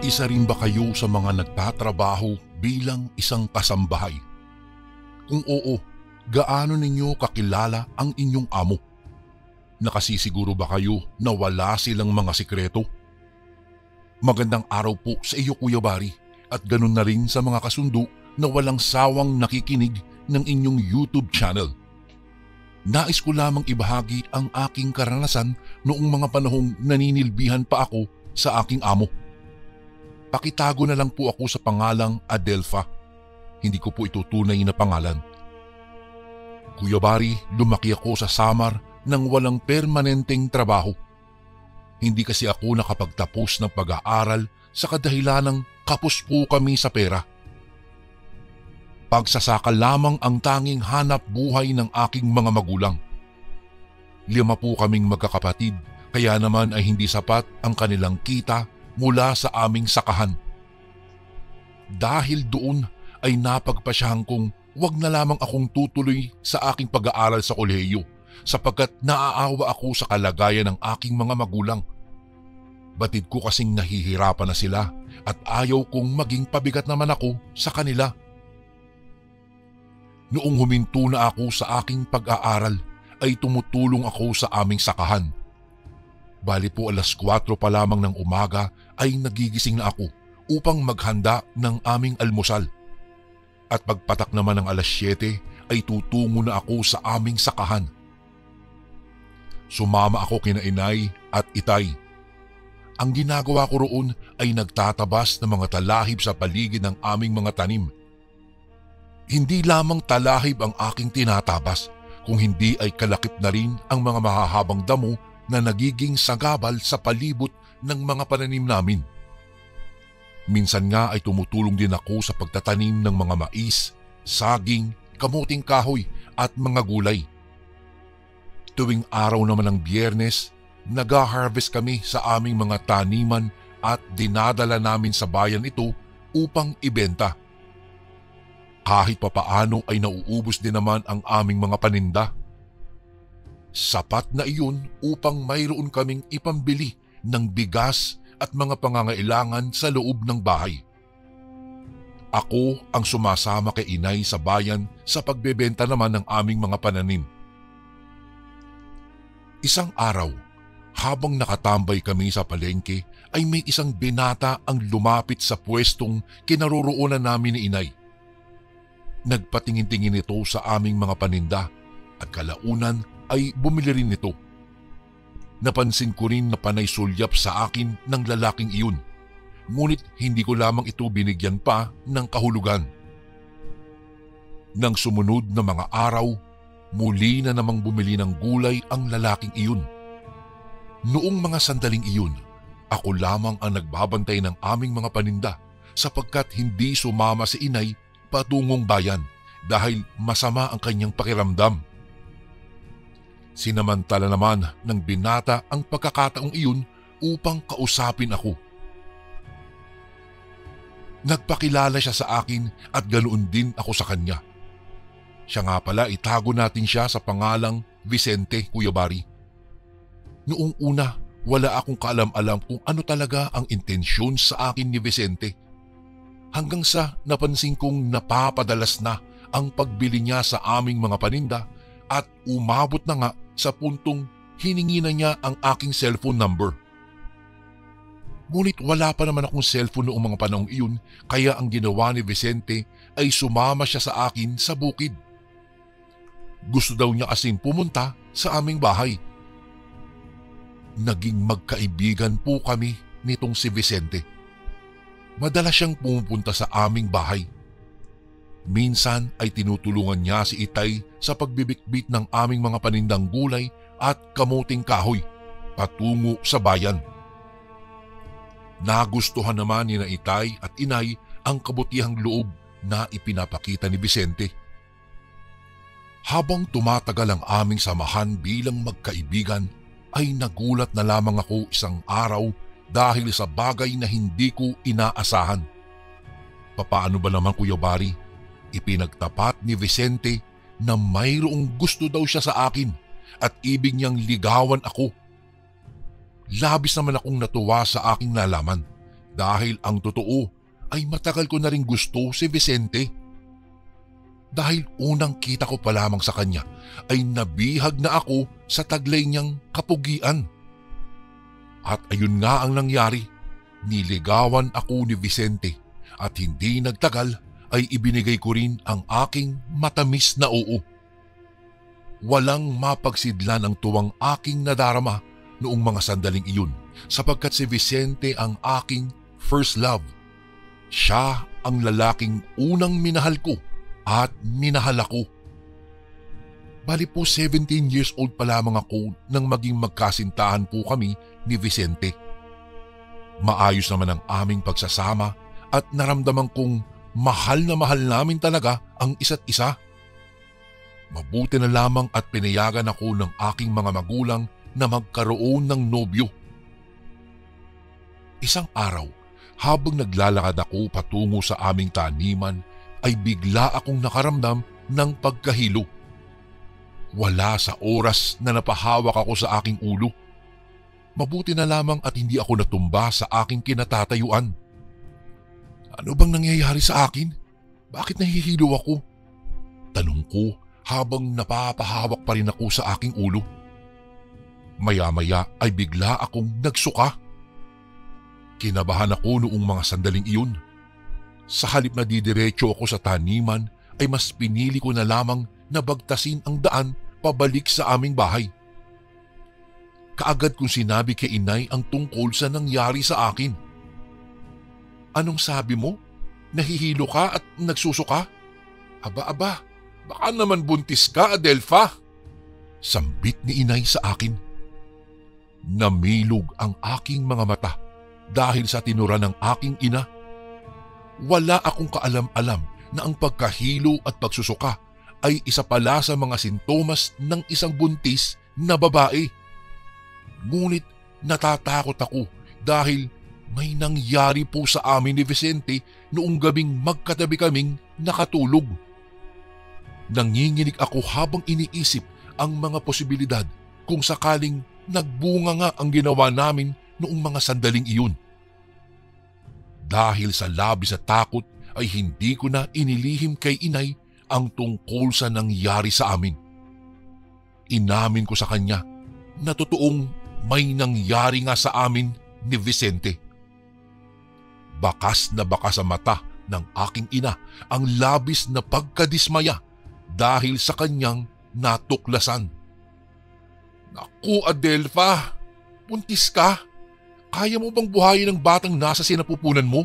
Isa rin ba kayo sa mga nagtatrabaho bilang isang kasambahay? Kung oo, gaano ninyo kakilala ang inyong amo? Nakasisiguro ba kayo na wala silang mga sikreto? Magandang araw po sa iyo, Kuya Bari, at ganun na rin sa mga kasundo na walang sawang nakikinig ng inyong YouTube channel. Nais ko lamang ibahagi ang aking karanasan noong mga panahong naninilbihan pa ako sa aking amo. Pakitago na lang po ako sa pangalang Adelfa. Hindi ko po ito tunay na pangalan. Kuya Bari, lumaki ako sa Samar nang walang permanenteng trabaho. Hindi kasi ako nakapagtapos ng pag-aaral sa kadahilanang kapos po kami sa pera. Pagsasaka lamang ang tanging hanap buhay ng aking mga magulang. 5 po kaming magkakapatid, kaya naman ay hindi sapat ang kanilang kita mula sa aming sakahan. Dahil doon ay napagpasyahan kong wag na lamang akong tutuloy sa aking pag-aaral sa kolehiyo sapagkat naaawa ako sa kalagayan ng aking mga magulang. Batid ko kasing nahihirapan na sila at ayaw kong maging pabigat naman ako sa kanila. Noong huminto na ako sa aking pag-aaral ay tumutulong ako sa aming sakahan. Bali po 4:00 pa lamang ng umaga ay nagigising na ako upang maghanda ng aming almusal. At pagpatak naman ng 7:00 ay tutungo na ako sa aming sakahan. Sumama ako kina inay at itay. Ang ginagawa ko roon ay nagtatabas ng mga talahib sa paligid ng aming mga tanim. Hindi lamang talahib ang aking tinatabas, kung hindi ay kalakip na rin ang mga mahahabang damo na nagiging sagabal sa palibot ng mga pananim namin. Minsan nga ay tumutulong din ako sa pagtatanim ng mga mais, saging, kamuting kahoy at mga gulay. Tuwing araw naman ng Biyernes, nag-harvest kami sa aming mga taniman at dinadala namin sa bayan ito upang ibenta. Kahit papaano ay nauubos din naman ang aming mga paninda. Sapat na iyon upang mayroon kaming ipambili ng bigas at mga pangangailangan sa loob ng bahay. Ako ang sumasama kay inay sa bayan sa pagbebenta naman ng aming mga pananim. Isang araw, habang nakatambay kami sa palengke ay may isang binata ang lumapit sa pwestong kinaroroonan namin ni inay. Nagpatingin-tingin ito sa aming mga paninda at kalaunan ay bumili rin ito. Napansin ko rin na panay sulyap sa akin ng lalaking iyon, ngunit hindi ko lamang ito binigyan pa ng kahulugan. Nang sumunod na mga araw, muli na namang bumili ng gulay ang lalaking iyon. Noong mga sandaling iyon, ako lamang ang nagbabantay ng aming mga paninda sapagkat hindi sumama si inay patungong bayan dahil masama ang kanyang pakiramdam. Sinamantala naman ng binata ang pagkakataong iyon upang kausapin ako. Nagpakilala siya sa akin at ganoon din ako sa kanya. Siya nga pala, itago natin siya sa pangalang Vicente, Kuya Bari. Noong una, wala akong kaalam-alam kung ano talaga ang intensyon sa akin ni Vicente. Hanggang sa napansin kong napapadalas na ang pagbili niya sa aming mga paninda at umabot na nga sa puntong hiningi na niya ang aking cellphone number. Ngunit wala pa naman akong cellphone noong mga panahong iyon, kaya ang ginawa ni Vicente ay sumama siya sa akin sa bukid. Gusto daw niya kasing pumunta sa aming bahay. Naging magkaibigan po kami nitong si Vicente. Madalas siyang pumupunta sa aming bahay. Minsan ay tinutulungan niya si Itay sa pagbibitbit ng aming mga panindang gulay at kamuting kahoy patungo sa bayan. Nagustuhan naman ni na Itay at Inay ang kabutihang loob na ipinapakita ni Vicente. Habang tumatagal ang aming samahan bilang magkaibigan, ay nagulat na lamang ako isang araw dahil sa bagay na hindi ko inaasahan. Papaano ba naman, Kuya Bari? Ipinagtapat ni Vicente na mayroong gusto daw siya sa akin at ibig niyang ligawan ako. Labis naman akong natuwa sa aking nalaman Dahil ang totoo ay matagal ko na rin gusto si Vicente. Dahil unang kita ko pa lamang sa kanya ay nabihag na ako sa taglay niyang kapugian. At ayun nga ang nangyari, niligawan ako ni Vicente at hindi nagtagal ay ibinigay ko rin ang aking matamis na oo. Walang mapagsidlan ang tuwang aking nadarama noong mga sandaling iyon sapagkat si Vicente ang aking first love. Siya ang lalaking unang minahal ko at minahal ako. Bali po 17 years old pa lamang ako nang maging magkasintahan po kami ni Vicente. Maayos naman ang aming pagsasama at naramdaman kong mahal na mahal namin talaga ang isa't isa. Mabuti na lamang at pinayagan ako ng aking mga magulang na magkaroon ng nobyo. Isang araw, habang naglalakad ako patungo sa aming taniman, ay bigla akong nakaramdam ng pagkahilo. Wala sa oras na napahawak ako sa aking ulo. Mabuti na lamang at hindi ako natumba sa aking kinatatayuan. Ano bang nangyayari sa akin? Bakit nahihilo ako? Tanong ko habang napapahawak pa rin ako sa aking ulo. Maya-maya ay bigla akong nagsuka. Kinabahan ako noong mga sandaling iyon. Sa halip na didiretso ako sa taniman ay mas pinili ko na lamang na bagtasin ang daan pabalik sa aming bahay. Kaagad kong sinabi kay inay ang tungkol sa nangyari sa akin. Anong sabi mo? Nahihilo ka at nagsusuka? Aba, baka naman buntis ka, Adelfa. Sambit ni inay sa akin. Namilog ang aking mga mata dahil sa tinura ng aking ina. Wala akong kaalam-alam na ang pagkahilo at pagsusuka ay isa pala sa mga sintomas ng isang buntis na babae. Ngunit natatakot ako dahil may nangyari po sa amin ni Vicente noong gabing magkatabi kaming nakatulog. Nanginginig ako habang iniisip ang mga posibilidad kung sakaling nagbunga nga ang ginawa namin noong mga sandaling iyon. Dahil sa labis na takot ay hindi ko na inilihim kay inay ang tungkol sa nangyari sa amin. Inamin ko sa kanya na totoong may nangyari nga sa amin ni Vicente. Bakas na bakas sa mata ng aking ina ang labis na pagkadismaya dahil sa kanyang natuklasan. Naku, Adelfa, buntis ka? Kaya mo bang buhayin ang batang nasa sinapupunan mo?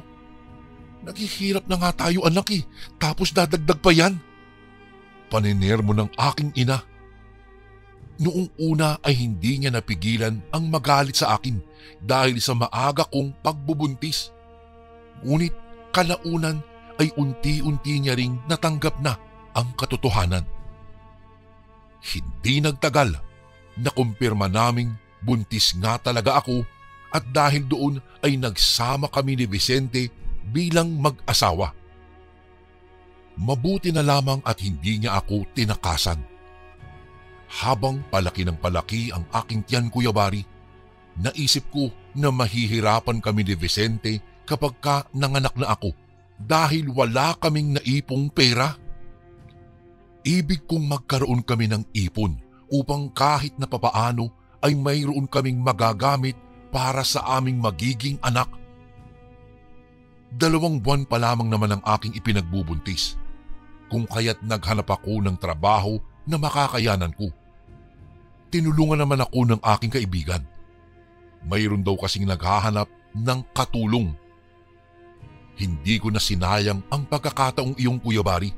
Naghihirap na nga tayo anak tapos dadagdag pa yan. Paninirmo ng aking ina. Noong una ay hindi niya napigilan ang magalit sa akin dahil sa maaga kong pagbubuntis. Ngunit kalaunan ay unti-unti niya ring natanggap na ang katotohanan. Hindi nagtagal, nakumpirma naming buntis nga talaga ako at dahil doon ay nagsama kami ni Vicente bilang mag-asawa. Mabuti na lamang at hindi niya ako tinakasan. Habang palaki ng palaki ang aking tiyan, Kuya Bari, naisip ko na mahihirapan kami ni Vicente kapag ka nanganak na ako dahil wala kaming naipong pera. Ibig kong magkaroon kami ng ipon upang kahit na papaano ay mayroon kaming magagamit para sa aming magiging anak. 2 buwan pa lamang naman ang aking ipinagbubuntis, kung kaya't naghanap ako ng trabaho na makakayanan ko. Tinulungan naman ako ng aking kaibigan. Mayroon daw kasing naghahanap ng katulong. Hindi ko na sinayang ang pagkakataong iyong, Kuya Bari.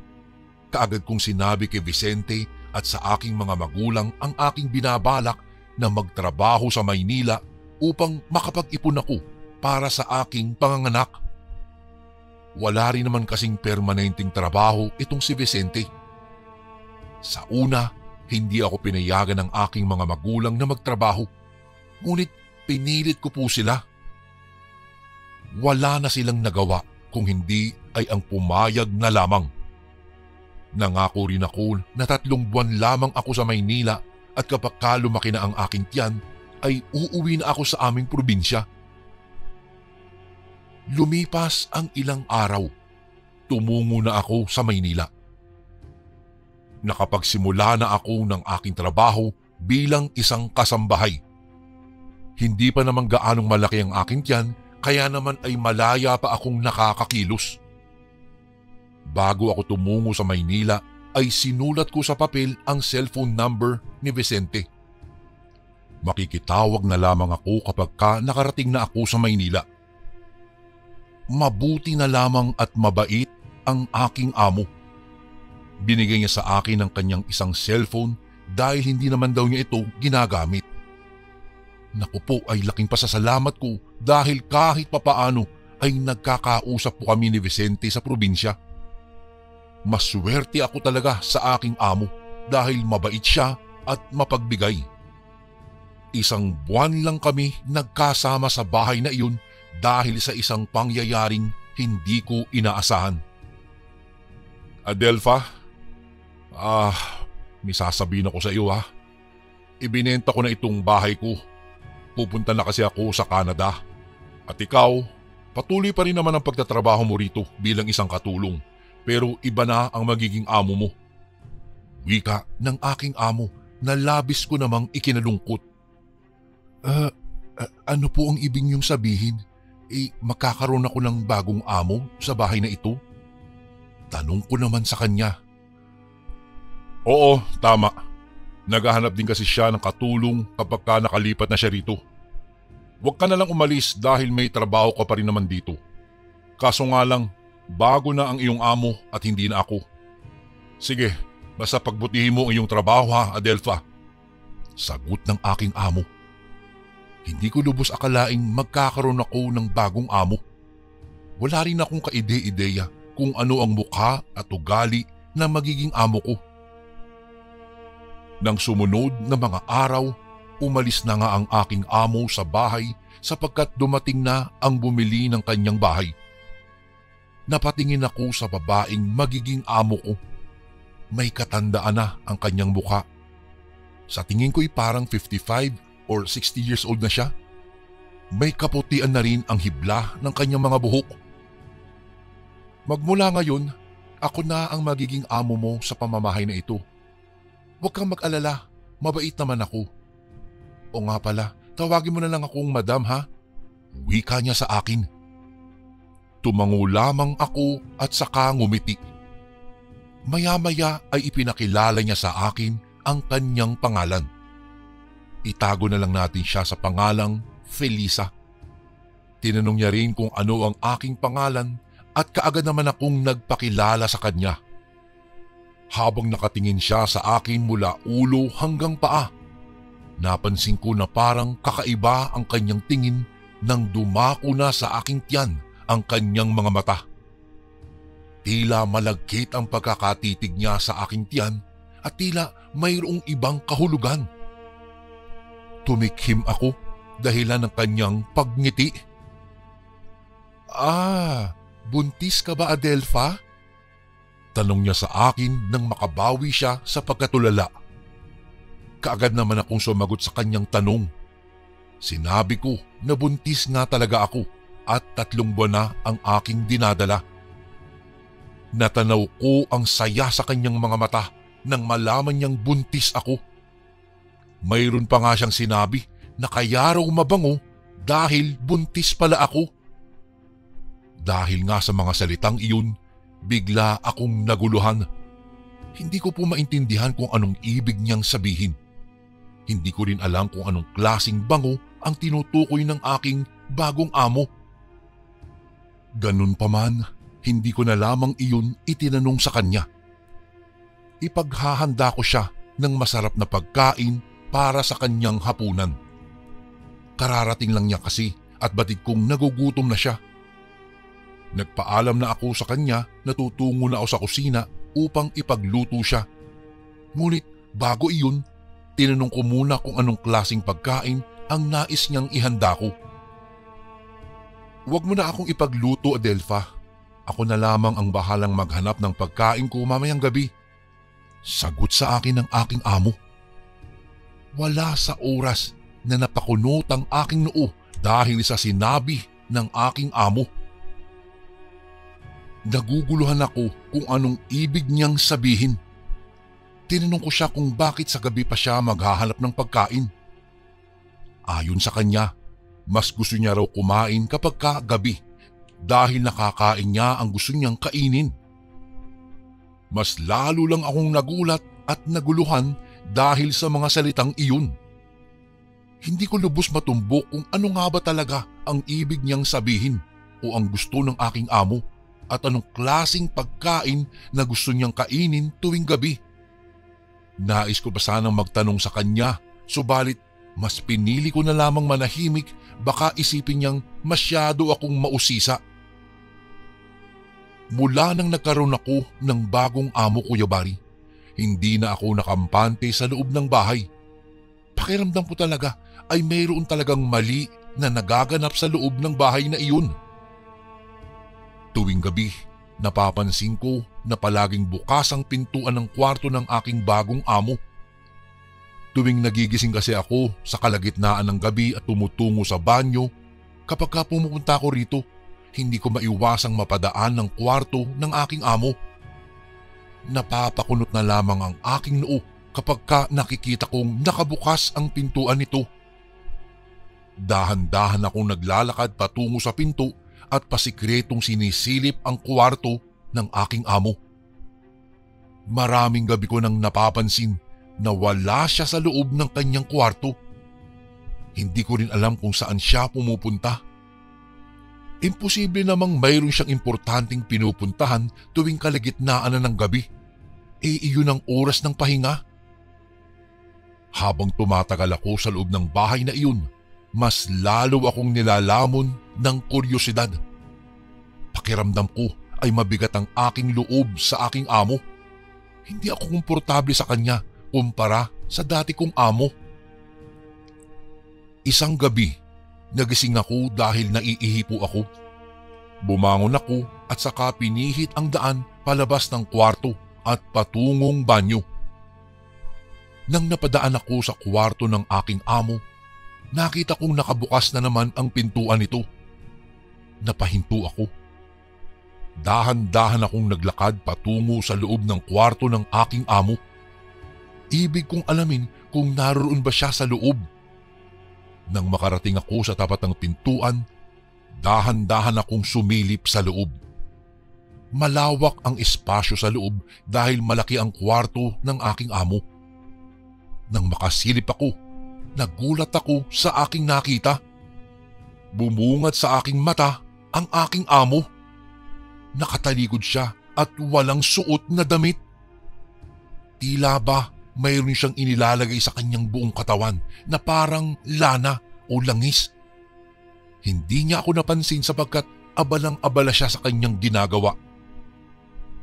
Kaagad kong sinabi kay Vicente at sa aking mga magulang ang aking binabalak na magtrabaho sa Maynila upang makapag-ipon ako para sa aking panganganak. Wala rin naman kasing permanenteng trabaho itong si Vicente. Sa una, hindi ako pinayagan ng aking mga magulang na magtrabaho. Ngunit pinilit ko po sila. Wala na silang nagawa kung hindi ay ang pumayag na lamang. Nangako rin ako na 3 buwan lamang ako sa Maynila at kapag lumaki na ang aking tiyan ay uuwi na ako sa aming probinsya. Lumipas ang ilang araw. Tumungo na ako sa Maynila. Nakapagsimula na ako ng aking trabaho bilang isang kasambahay. Hindi pa naman gaanong malaki ang aking tiyan, kaya naman ay malaya pa akong nakakakilos. Bago ako tumungo sa Maynila ay sinulat ko sa papel ang cellphone number ni Vicente. Makikitawag na lamang ako kapag nakarating na ako sa Maynila. Mabuti na lamang at mabait ang aking amo. Binigay niya sa akin ang kanyang isang cellphone dahil hindi naman daw niya ito ginagamit. Naku po, ay laking pasasalamat ko dahil kahit papaano ay nagkakausap po kami ni Vicente sa probinsya. Maswerte ako talaga sa aking amo dahil mabait siya at mapagbigay. Isang buwan lang kami nagkasama sa bahay na iyon dahil sa isang pangyayaring hindi ko inaasahan. Adelfa, may sasabihin ako sa iyo ha. Ibinenta ko na itong bahay ko. Pupunta na kasi ako sa Canada. At ikaw, patuloy pa rin naman ang pagtatrabaho mo rito bilang isang katulong. Pero iba na ang magiging amo mo. Wika ng aking amo na labis ko namang ikinalungkot. Ano po ang ibig niyong sabihin? Makakaroon ako ng bagong amo sa bahay na ito? Tanong ko naman sa kanya. Oo, tama. Naghahanap din kasi siya ng katulong kapag nakalipat na siya rito. Huwag ka na lang umalis dahil may trabaho ka pa rin naman dito. Kaso nga lang, bago na ang iyong amo at hindi na ako. Sige, basta pagbutihin mo ang iyong trabaho ha, Adelfa. Sagot ng aking amo. Hindi ko lubos akalaing magkakaroon ako ng bagong amo. Wala rin akong kaide-ideya kung ano ang mukha at ugali na magiging amo ko. Nang sumunod na mga araw, umalis na nga ang aking amo sa bahay sapagkat dumating na ang bumili ng kanyang bahay. Napatingin ako sa babaeng magiging amo ko. May katandaan na ang kanyang mukha. Sa tingin ko'y parang 55 or 60 years old na siya. May kaputian na rin ang hibla ng kanyang mga buhok. Magmula ngayon, ako na ang magiging amo mo sa pamamahay na ito. Huwag kang mag-alala, mabait naman ako. O nga pala, tawagin mo na lang akong madam ha? Wika niya sa akin. Tumango lamang ako at saka ngumiti. Maya-maya ay ipinakilala niya sa akin ang kanyang pangalan. Itago na lang natin siya sa pangalang Felisa. Tinanong niya rin kung ano ang aking pangalan at kaagad naman akong nagpakilala sa kanya. Habang nakatingin siya sa akin mula ulo hanggang paa, napansin ko na parang kakaiba ang kanyang tingin nang dumako na sa aking tiyan ang kanyang mga mata. Tila malagkit ang pagkakatitig niya sa aking tiyan at tila mayroong ibang kahulugan. Tumikhim ako dahilan ng kanyang pagngiti. Buntis ka ba, Adelfa? Tanong niya sa akin nang makabawi siya sa pagkatulala. Kaagad naman akong sumagot sa kanyang tanong. Sinabi ko na buntis nga talaga ako at 3 buwan na ang aking dinadala. Natanaw ko ang saya sa kanyang mga mata nang malaman niyang buntis ako. Mayroon pa nga siyang sinabi na kaya raw mabango dahil buntis pala ako. Dahil nga sa mga salitang iyon, bigla akong naguluhan. Hindi ko po maintindihan kung anong ibig niyang sabihin. Hindi ko rin alam kung anong klaseng bango ang tinutukoy ng aking bagong amo. Ganun pa man, hindi ko na lamang iyon itinanong sa kanya. Ipaghahanda ko siya ng masarap na pagkain para sa kanyang hapunan. Kararating lang niya kasi at batid kong nagugutom na siya. Nagpaalam na ako sa kanya na tutungo na ako sa kusina upang ipagluto siya. Ngunit bago iyon, tinanong ko muna kung anong klaseng pagkain ang nais niyang ihanda ko. Huwag mo na akong ipagluto, Adelfa. Ako na lamang ang bahalang maghanap ng pagkain ko mamayang gabi. Sagot sa akin ng aking amo. Wala sa oras na napakunot ang aking noo dahil sa sinabi ng aking amo. Naguguluhan ako kung anong ibig niyang sabihin. Tinanong ko siya kung bakit sa gabi pa siya maghahanap ng pagkain. Ayon sa kanya, mas gusto niya raw kumain kapag gabi dahil nakakain niya ang gusto niyang kainin. Mas lalo lang akong nagulat at naguluhan dahil sa mga salitang iyon. Hindi ko lubos matumbok kung ano nga ba talaga ang ibig niyang sabihin o ang gusto ng aking amo at anong klaseng pagkain na gusto niyang kainin tuwing gabi. Nais ko pa sanang magtanong sa kanya, subalit mas pinili ko na lamang manahimik, baka isipin niyang masyado akong mausisa. Mula nang nagkaroon ako ng bagong amo, Kuya Bari, hindi na ako nakampante sa loob ng bahay. Pakiramdam ko talaga ay mayroon talagang mali na nagaganap sa loob ng bahay na iyon. Tuwing gabi, napapansin ko na palaging bukas ang pintuan ng kwarto ng aking bagong amo. Tuwing nagigising kasi ako sa kalagitnaan ng gabi at tumutungo sa banyo, kapag pumupunta ako rito, hindi ko maiwasang mapadaan ng kwarto ng aking amo. Napapakunot na lamang ang aking noo kapag nakikita kong nakabukas ang pintuan nito. Dahan-dahan akong naglalakad patungo sa pinto at pasikretong sinisilip ang kwarto ng aking amo. Maraming gabi ko nang napapansin na wala siya sa loob ng kanyang kwarto. Hindi ko rin alam kung saan siya pumupunta. Imposible namang mayroon siyang importanteng pinupuntahan tuwing kalagitnaan na ng gabi. Iyon ang oras ng pahinga. Habang tumatagal ako sa loob ng bahay na iyon, mas lalo akong nilalamon ng kuryosidad. Pakiramdam ko ay mabigat ang aking loob sa aking amo. Hindi ako komportable sa kanya kumpara sa dati kong amo. Isang gabi, nagising ako dahil naiihi po ako. Bumangon ako at saka pinihit ang daan palabas ng kwarto at patungong banyo. Nang napadaan ako sa kwarto ng aking amo, nakita kong nakabukas na naman ang pintuan nito. Napahinto ako. Dahan-dahan akong naglakad patungo sa loob ng kwarto ng aking amo. Ibig kong alamin kung naroon ba siya sa loob. Nang makarating ako sa tapat ng pintuan, dahan-dahan akong sumilip sa loob. Malawak ang espasyo sa loob dahil malaki ang kwarto ng aking amo. Nang makasilip ako, nagulat ako sa aking nakita. Bumungad sa aking mata ang aking amo. Nakatalikod siya at walang suot na damit. Tila ba mayroon siyang inilalagay sa kanyang buong katawan na parang lana o langis. Hindi niya ako napansin sapagkat abalang-abala siya sa kanyang ginagawa.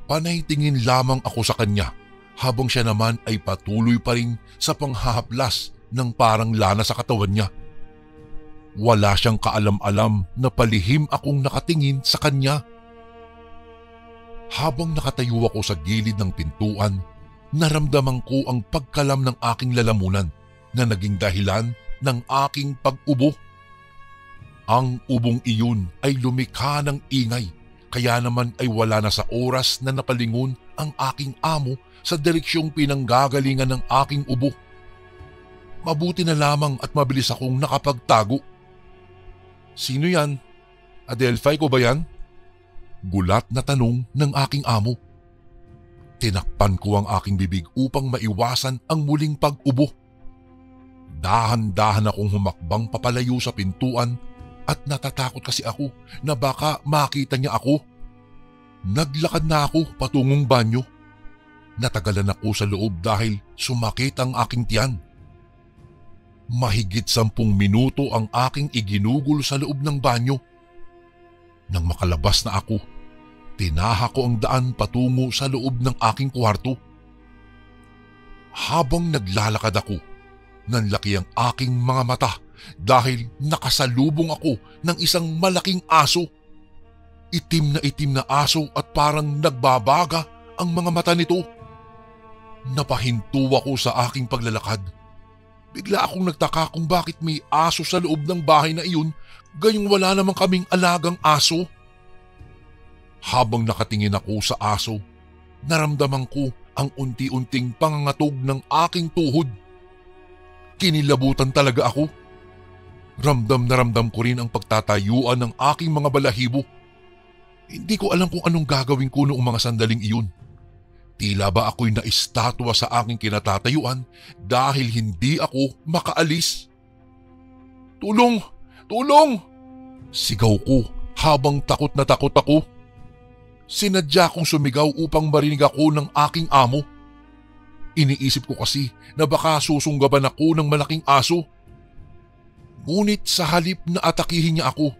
Panay tingin lamang ako sa kanya habang siya naman ay patuloy pa rin sa panghahaplas ng parang lana sa katawan niya. Wala siyang kaalam-alam na palihim akong nakatingin sa kanya. Habang nakatayo ako sa gilid ng pintuan, naramdaman ko ang pagkalam ng aking lalamunan na naging dahilan ng aking pag-ubo. Ang ubong iyon ay lumikha ng ingay, kaya naman ay wala na sa oras na napalingon ang aking amo sa direksyong pinanggagalingan ng aking ubo. Mabuti na lamang at mabilis akong nakapagtago. "Sino yan? Adelphi ko ba yan?" Gulat na tanong ng aking amo. Tinakpan ko ang aking bibig upang maiwasan ang muling pag-ubo. Dahan-dahan akong humakbang papalayo sa pintuan at natatakot kasi ako na baka makita niya ako. Naglakad na ako patungong banyo. Natagalan ako sa loob dahil sumakit ang aking tiyan. Mahigit 10 minuto ang aking iginugol sa loob ng banyo. Nang makalabas na ako, tinaha ko ang daan patungo sa loob ng aking kwarto. Habang naglalakad ako, nanlaki ang aking mga mata dahil nakasalubong ako ng isang malaking aso. Itim na aso at parang nagbabaga ang mga mata nito. Napahinto ako sa aking paglalakad. Bigla akong nagtaka kung bakit may aso sa loob ng bahay na iyon, gayong wala namang kaming alagang aso. Habang nakatingin ako sa aso, naramdaman ko ang unti-unting pangangatog ng aking tuhod. Kinilabutan talaga ako. Ramdam na ramdam ko rin ang pagtatayuan ng aking mga balahibo. Hindi ko alam kung anong gagawin ko noong mga sandaling iyon. Tila ba ako'y naistatwa sa aking kinatatayuan dahil hindi ako makaalis. Tulong! Tulong! Sigaw ko habang takot na takot ako. Sinadya kong sumigaw upang marinig ako ng aking amo. Iniisip ko kasi na baka susunggaban ako ng malaking aso. Ngunit sa halip na atakihin niya ako,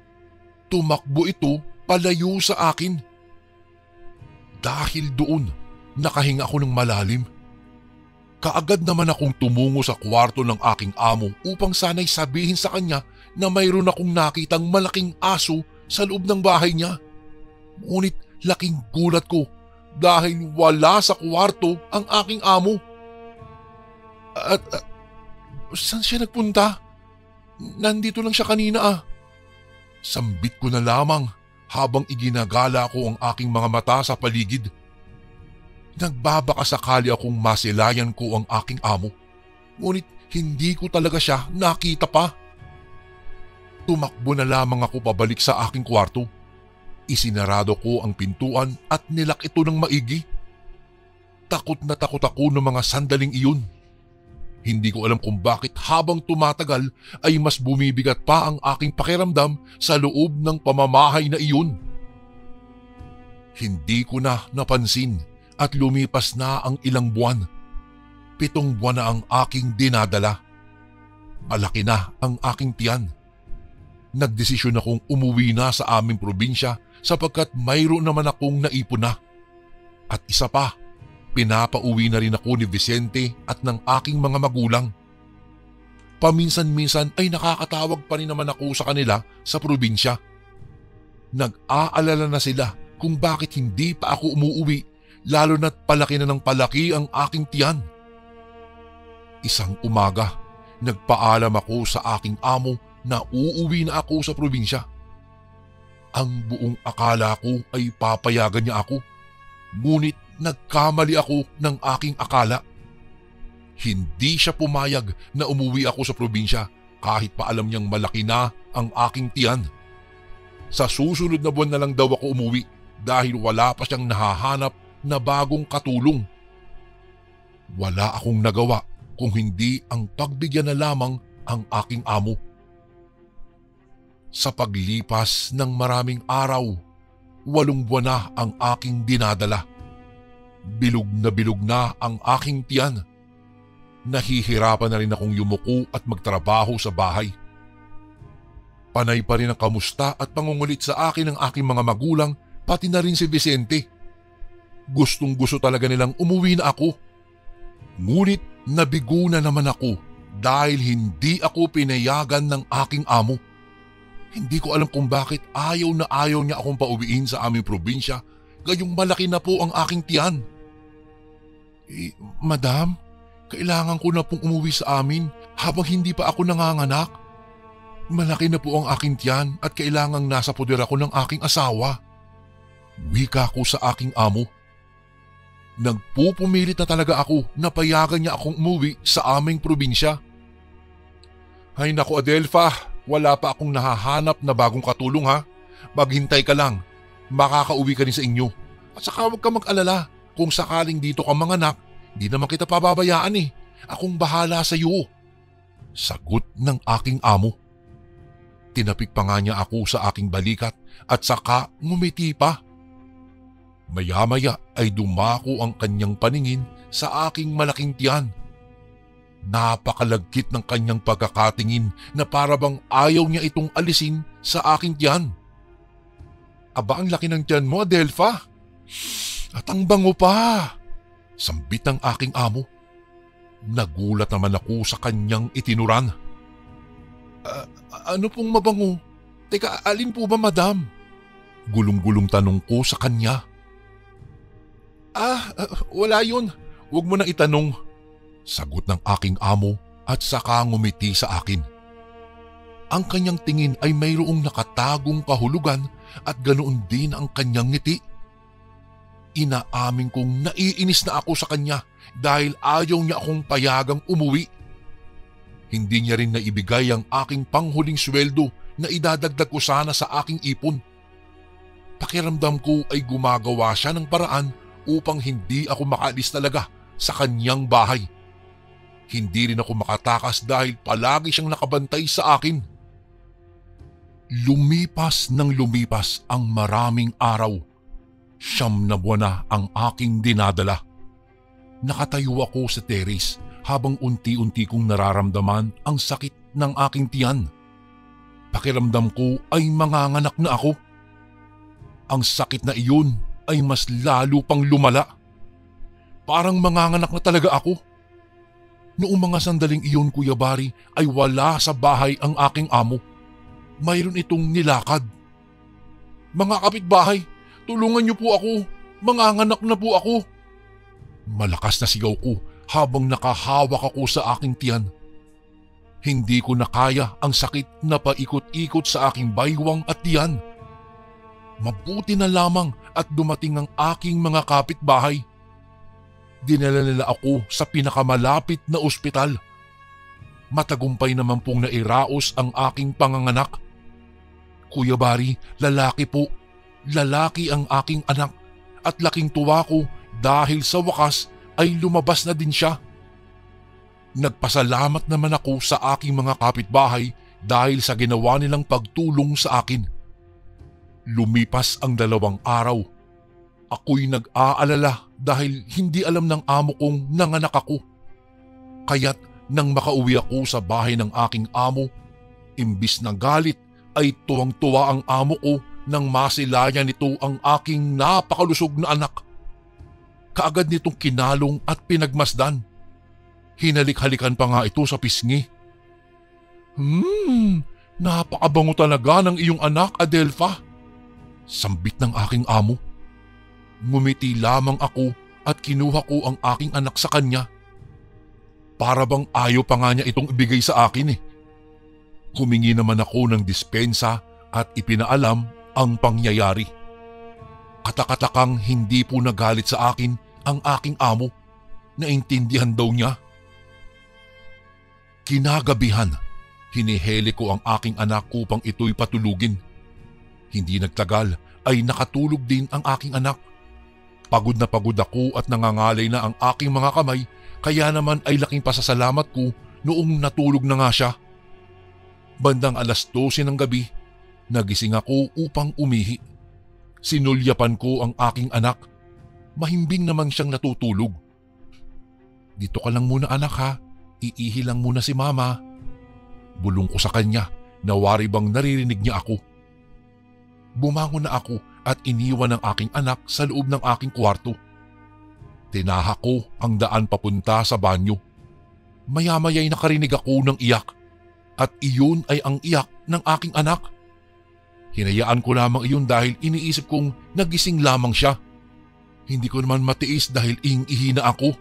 tumakbo ito palayo sa akin. Dahil doon, nakahinga ako ng malalim. Kaagad naman akong tumungo sa kwarto ng aking amo upang sana'y sabihin sa kanya na mayroon akong nakitang malaking aso sa loob ng bahay niya. Ngunit laking gulat ko dahil wala sa kwarto ang aking amo. At saan siya nagpunta? Nandito lang siya kanina. Sambit ko na lamang habang iginagala ko ang aking mga mata sa paligid. Nagbabaka sakali akong masilayan ko ang aking amo. Ngunit hindi ko talaga siya nakita pa. Tumakbo na lamang ako pabalik sa aking kwarto. Isinarado ko ang pintuan at nilak ito ng maigi. Takot na takot ako ng mga sandaling iyon. Hindi ko alam kung bakit habang tumatagal ay mas bumibigat pa ang aking pakiramdam sa loob ng pamamahay na iyon. Hindi ko na napansin at lumipas na ang ilang buwan. 7 buwan na ang aking dinadala. Malaki na ang aking tiyan. Nagdesisyon akong umuwi na sa aming probinsya sapagkat mayroon naman akong naipon na. At isa pa, pinapauwi na rin ako ni Vicente at ng aking mga magulang. Paminsan-minsan ay nakakatawag pa rin naman ako sa kanila sa probinsya. Nag-aalala na sila kung bakit hindi pa ako umuuwi, lalo na't palaki na ng palaki ang aking tiyan. Isang umaga, nagpaalam ako sa aking amo na uuwi na ako sa probinsya. Ang buong akala ko ay papayagan niya ako, ngunit nagkamali ako ng aking akala. Hindi siya pumayag na umuwi ako sa probinsya kahit pa alam niyang malaki na ang aking tiyan. Sa susunod na buwan na lang daw ako umuwi dahil wala pa siyang nahahanap na bagong katulong. Wala akong nagawa kung hindi ang pagbigyan na lamang ang aking amo. Sa paglipas ng maraming araw, 8 buwan na ang aking dinadala. Bilog na ang aking tiyan. Nahihirapan na rin akong yumuko at magtrabaho sa bahay. Panay pa rin ang kamusta at pangungulit sa akin ng aking mga magulang, pati na rin si Vicente. Gustong gusto talaga nilang umuwi na ako. Ngunit nabigo na naman ako dahil hindi ako pinayagan ng aking amo. Hindi ko alam kung bakit ayaw na ayaw niya akong pauwiin sa aming probinsya, gayong malaki na po ang aking tiyan. Madam, kailangan ko na pong umuwi sa amin habang hindi pa ako nanganganak. Malaki na po ang aking tiyan at kailangang nasa poder ako ng aking asawa. Wika ko sa aking amo. Nagpupumilit na talaga ako na payagan niya akong umuwi sa aming probinsya. Ay naku Adelfa, wala pa akong nahahanap na bagong katulong ha. Maghintay ka lang, makakauwi ka rin sa inyo. At saka huwag ka mag-alala, kung sakaling dito ka manganak, di naman kita pababayaan eh. Akong bahala sa iyo. Sagot ng aking amo. Tinapik pa nga niya ako sa aking balikat at saka ngumiti pa. Maya-maya ay dumako ang kanyang paningin sa aking malaking tiyan. Napakalagkit ng kanyang pagkakatingin na para bang ayaw niya itong alisin sa aking tiyan. Aba, ang laki ng tiyan mo, Adelfa. At ang bango pa. Sambit ng aking amo. Nagulat naman ako sa kanyang itinuran. Ano pong mabango? Teka, alin po ba, madam? Gulong-gulong tanong ko sa kanya. Wala yun. Huwag mo nang itanong. Sagot ng aking amo at saka ngumiti sa akin. Ang kanyang tingin ay mayroong nakatagong kahulugan at ganoon din ang kanyang ngiti Inaamin kong naiinis na ako sa kanya dahil ayaw niya akong payagang umuwi. Hindi niya rin naibigay ang aking panghuling sweldo na idadagdag ko sana sa aking ipon. Pakiramdam ko ay gumagawa siya ng paraan upang hindi ako makaalis talaga sa kanyang bahay. Hindi rin ako makatakas dahil palagi siyang nakabantay sa akin. Lumipas ng lumipas ang maraming araw. 9 na buwan na ang aking dinadala. Nakatayo ako sa terrace habang unti-unti kong nararamdaman ang sakit ng aking tiyan. Pakiramdam ko ay manganganak na ako. Ang sakit na iyon ay mas lalo pang lumala. Parang manganganak na talaga ako. Noong mga sandaling iyon, Kuya Bari, ay wala sa bahay ang aking amo. Mayroon itong nilakad. "Mga kapitbahay, tulungan niyo po ako. Manganganak na po ako." Malakas na sigaw ko habang nakahawak ako sa aking tiyan. Hindi ko na kaya ang sakit na paikot-ikot sa aking baywang at tiyan. Mabuti na lamang at dumating ang aking mga kapitbahay. Dinala nila ako sa pinakamalapit na ospital. Matagumpay naman pong nairaos ang aking panganganak. Kuya Bari, lalaki po. Lalaki ang aking anak at laking tuwa ko dahil sa wakas ay lumabas na din siya. Nagpasalamat naman ako sa aking mga kapitbahay dahil sa ginawa nilang pagtulong sa akin. Lumipas ang 2 araw. Ako'y nag-aalala dahil hindi alam ng amo kong nanganak ako. Kaya't nang makauwi ako sa bahay ng aking amo, imbis na galit ay tuwang-tuwa ang amo ko nang masilayan nito ang aking napakalusog na anak. Kaagad nitong kinalong at pinagmasdan. Hinalik-halikan pa nga ito sa pisngi. Napakabango talaga ng iyong anak, Adelfa." Sambit ng aking amo. Ngumiti lamang ako at kinuha ko ang aking anak sa kanya. Para bang ayaw pa nga niya itong ibigay sa akin eh. Humingi naman ako ng dispensa at ipinaalam ang pangyayari. Katakatakang hindi po nagalit sa akin ang aking amo. Naintindihan daw niya. Kinagabihan, hinihele ko ang aking anak upang ito'y patulugin. Hindi nagtagal ay nakatulog din ang aking anak. Pagod na pagod ako at nangangalay na ang aking mga kamay, kaya naman ay laking pasasalamat ko noong natulog na nga siya. Bandang 12:00 ng gabi, nagising ako upang umihi. Sinulyapan ko ang aking anak. Mahimbing naman siyang natutulog. "Dito ka lang muna anak ha, iihi lang muna si mama." Bulong ko sa kanya, nawari bang naririnig niya ako. Bumangon na ako at iniwan ang aking anak sa loob ng aking kwarto. Tinahak ko ang daan papunta sa banyo. Maya-maya'y nakarinig ako ng iyak at iyon ay ang iyak ng aking anak. Hinayaan ko lamang iyon dahil iniisip kong nagising lamang siya. Hindi ko naman matiis dahil ihi na ako.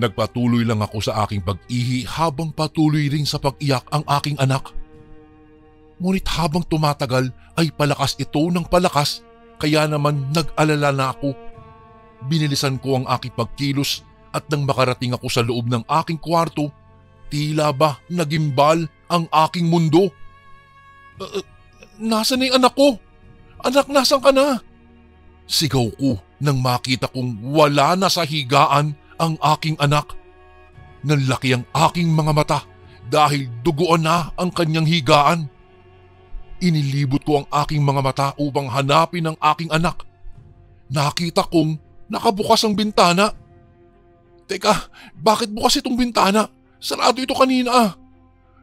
Nagpatuloy lang ako sa aking pag-ihi habang patuloy rin sa pag-iyak ang aking anak. Ngunit habang tumatagal ay palakas ito ng palakas, kaya naman nag-alala na ako. Binilisan ko ang aking pagkilos at nang makarating ako sa loob ng aking kwarto, tila ba nagimbal ang aking mundo. Nasaan na yung anak ko? Anak, nasan ka na?" Sigaw ko nang makita kong wala na sa higaan ang aking anak. Nanlaki ang aking mga mata dahil duguan na ang kanyang higaan. Inilibot ko ang aking mga mata upang hanapin ang aking anak. Nakita kong nakabukas ang bintana. Teka, bakit bukas itong bintana? Sarado ito kanina.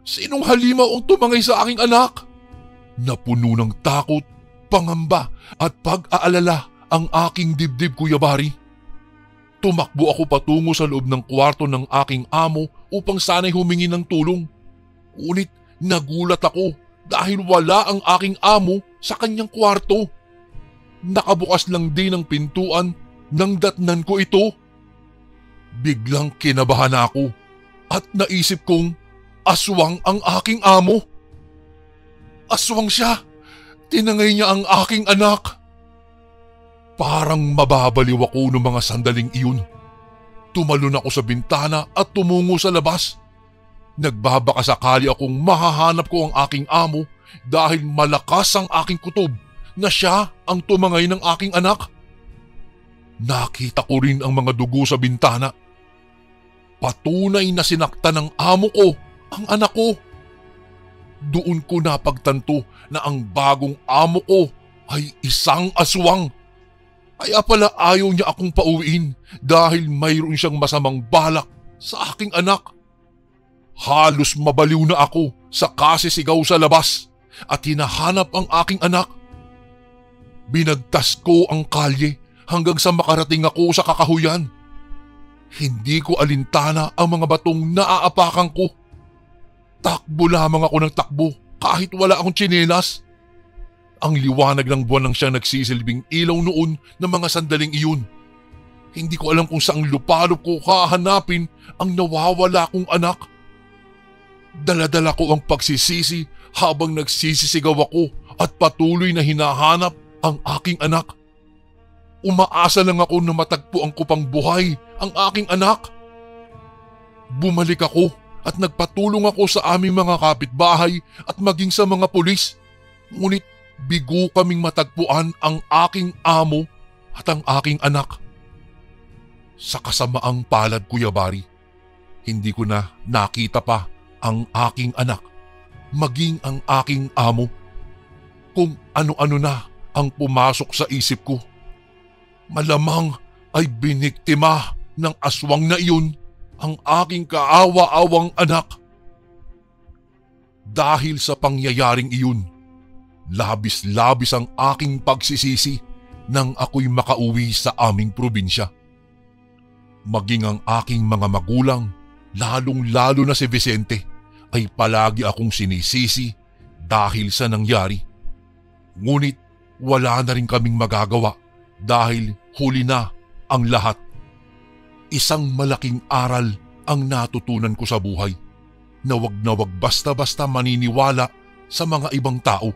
Sinong halimaw ang tumangay sa aking anak? Napuno ng takot, pangamba at pag-aalala ang aking dibdib, Kuya Bari. Tumakbo ako patungo sa loob ng kwarto ng aking amo upang sana'y humingi ng tulong. Ngunit nagulat ako dahil wala ang aking amo sa kanyang kwarto. Nakabukas lang din ang pintuan nang datnan ko ito. Biglang kinabahan ako at naisip kong aswang ang aking amo. Aswang siya! Tinangay niya ang aking anak! Parang mababaliw ako noong mga sandaling iyon. Tumalon ako sa bintana at tumungo sa labas. Nagbabakasakali akong mahahanap ko ang aking amo dahil malakas ang aking kutob na siya ang tumangay ng aking anak. Nakita ko rin ang mga dugo sa bintana. Patunay na sinaktan ng amo ko ang anak ko. Doon ko napagtanto na ang bagong amo ko ay isang aswang. Kaya pala ayaw niya akong pauwiin dahil mayroon siyang masamang balak sa aking anak. Halos mabaliw na ako sa kasisigaw sa labas at hinahanap ang aking anak. Binagtas ko ang kalye hanggang sa makarating ako sa kakahuyan. Hindi ko alintana ang mga batong naaapakan ko. Takbo lamang ako ng takbo kahit wala akong tsinelas. Ang liwanag ng buwan lang siyang nagsisilbing ilaw noon ng mga sandaling iyon. Hindi ko alam kung saang lupalop ko hahanapin ang nawawala kong anak. Daladala ko ang pagsisisi habang nagsisisigaw ako at patuloy na hinahanap ang aking anak. Umaasa lang ako na matagpuan ko pang buhay ang aking anak. Bumalik ako at nagpatulong ako sa aming mga kapitbahay at maging sa mga pulis. Ngunit bigo kaming matagpuan ang aking amo at ang aking anak. Sa kasamaang palad, Kuya Bari, hindi ko na nakita pa ang aking anak, maging ang aking amo. Kung ano-ano na ang pumasok sa isip ko. Malamang ay biniktima ng aswang na iyon ang aking kaawa-awang anak. Dahil sa pangyayaring iyon, labis-labis ang aking pagsisisi nang ako'y makauwi sa aming probinsya. Maging ang aking mga magulang, lalong-lalo na si Vicente, ay palagi akong sinisisi dahil sa nangyari. Ngunit wala na rin kaming magagawa dahil huli na ang lahat. Isang malaking aral ang natutunan ko sa buhay na wag basta-basta maniniwala sa mga ibang tao.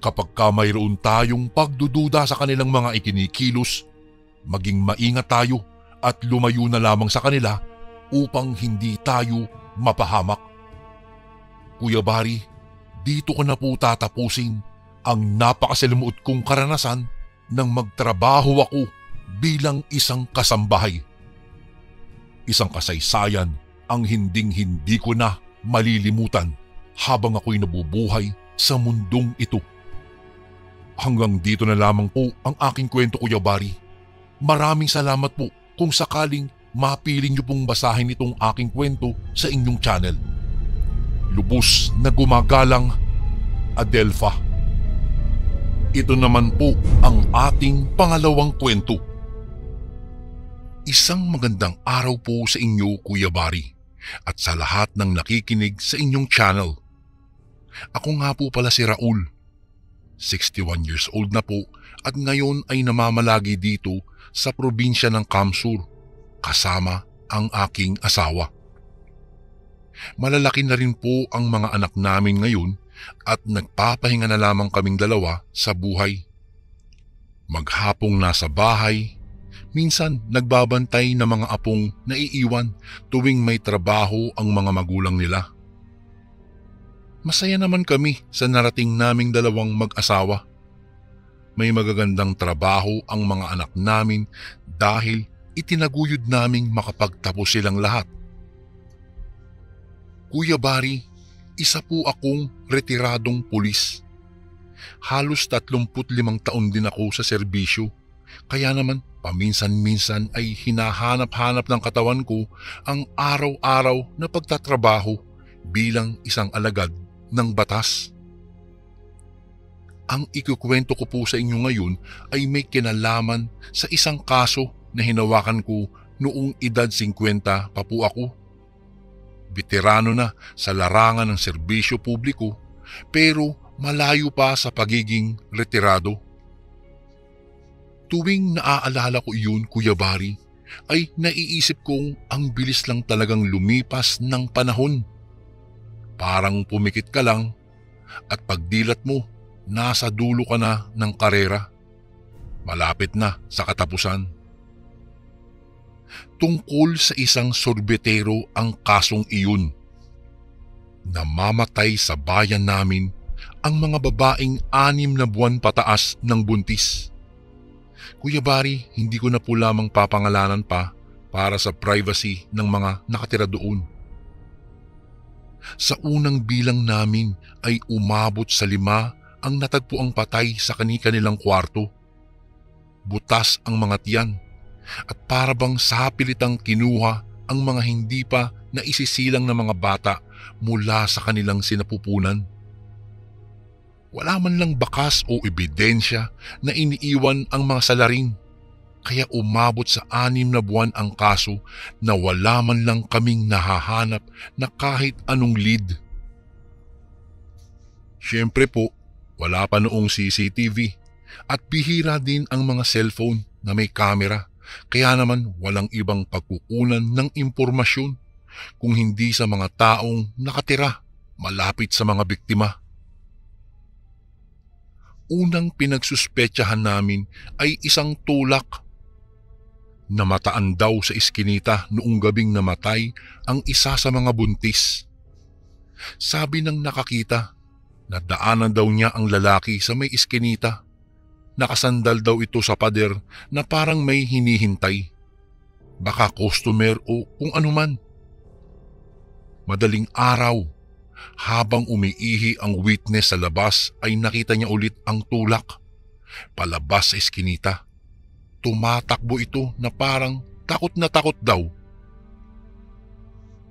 Kapag mayroon tayong pagdududa sa kanilang mga ikinikilos, maging maingat tayo at lumayo na lamang sa kanila upang hindi tayo mapahamak. Kuya Bari, dito ko na po tatapusin ang napakasalimuot kong karanasan nang magtrabaho ako bilang isang kasambahay. Isang kasaysayan ang hinding-hindi ko na malilimutan habang ako'y nabubuhay sa mundong ito. Hanggang dito na lamang po ang aking kwento, Kuya Bari. Maraming salamat po kung sakaling mapiling niyo pong basahin itong aking kwento sa inyong channel. Lubos na gumagalang, Adelfa. Ito naman po ang ating pangalawang kwento. Isang magandang araw po sa inyo, Kuya Bari, at sa lahat ng nakikinig sa inyong channel. Ako nga po pala si Raul. 61 years old na po at ngayon ay namamalagi dito sa probinsya ng Kamsur kasama ang aking asawa. Malalaki na rin po ang mga anak namin ngayon at nagpapahinga na lamang kaming dalawa sa buhay. Maghapong nasa bahay, minsan nagbabantay ng mga apong naiiwan tuwing may trabaho ang mga magulang nila. Masaya naman kami sa narating naming dalawang mag-asawa. May magagandang trabaho ang mga anak namin dahil itinaguyod naming makapagtapos silang lahat. Kuya Bari, isa po akong retiradong pulis. Halos 35 taon din ako sa serbisyo, kaya naman paminsan-minsan ay hinahanap-hanap ng katawan ko ang araw-araw na pagtatrabaho bilang isang alagad ng batas. Ang ikukwento ko po sa inyo ngayon ay may kinalaman sa isang kaso na hinawakan ko noong edad 50 pa po ako. Veterano na sa larangan ng serbisyo publiko pero malayo pa sa pagiging retirado. Tuwing naaalala ko iyon, Kuya Bari, ay naiisip kong ang bilis lang talagang lumipas ng panahon. Parang pumikit ka lang at pagdilat mo, nasa dulo ka na ng karera. malapit na sa katapusan. Tungkol sa isang sorbetero ang kasong iyon. Namamatay sa bayan namin ang mga babaeng 6 na buwan pataas ng buntis. Kuya Bari, hindi ko na po lamang papangalanan pa para sa privacy ng mga nakatira doon. Sa unang bilang namin ay umabot sa 5 ang natagpuang patay sa kani-kanilang kwarto. Butas ang mga tiyan at parabang sapilitang kinuha ang mga hindi pa naisisilang na mga bata mula sa kanilang sinapupunan. Wala man lang bakas o ebidensya na iniiwan ang mga salarin, kaya umabot sa 6 na buwan ang kaso na wala man lang kaming nahahanap na kahit anong lead. Siyempre po, wala pa noong CCTV at bihira din ang mga cellphone na may camera, kaya naman walang ibang pagkukunan ng impormasyon kung hindi sa mga taong nakatira malapit sa mga biktima. Unang pinagsuspetsahan namin ay isang tulak. Namataan daw sa iskinita noong gabing namatay ang isa sa mga buntis. Sabi ng nakakita, nadaanan daw niya ang lalaki sa may iskinita. Nakasandal daw ito sa pader na parang may hinihintay. Baka customer o kung anuman. Madaling araw, habang umiihi ang witness sa labas ay nakita niya ulit ang tulak. Palabas sa iskinita. Tumatakbo ito na parang takot na takot daw.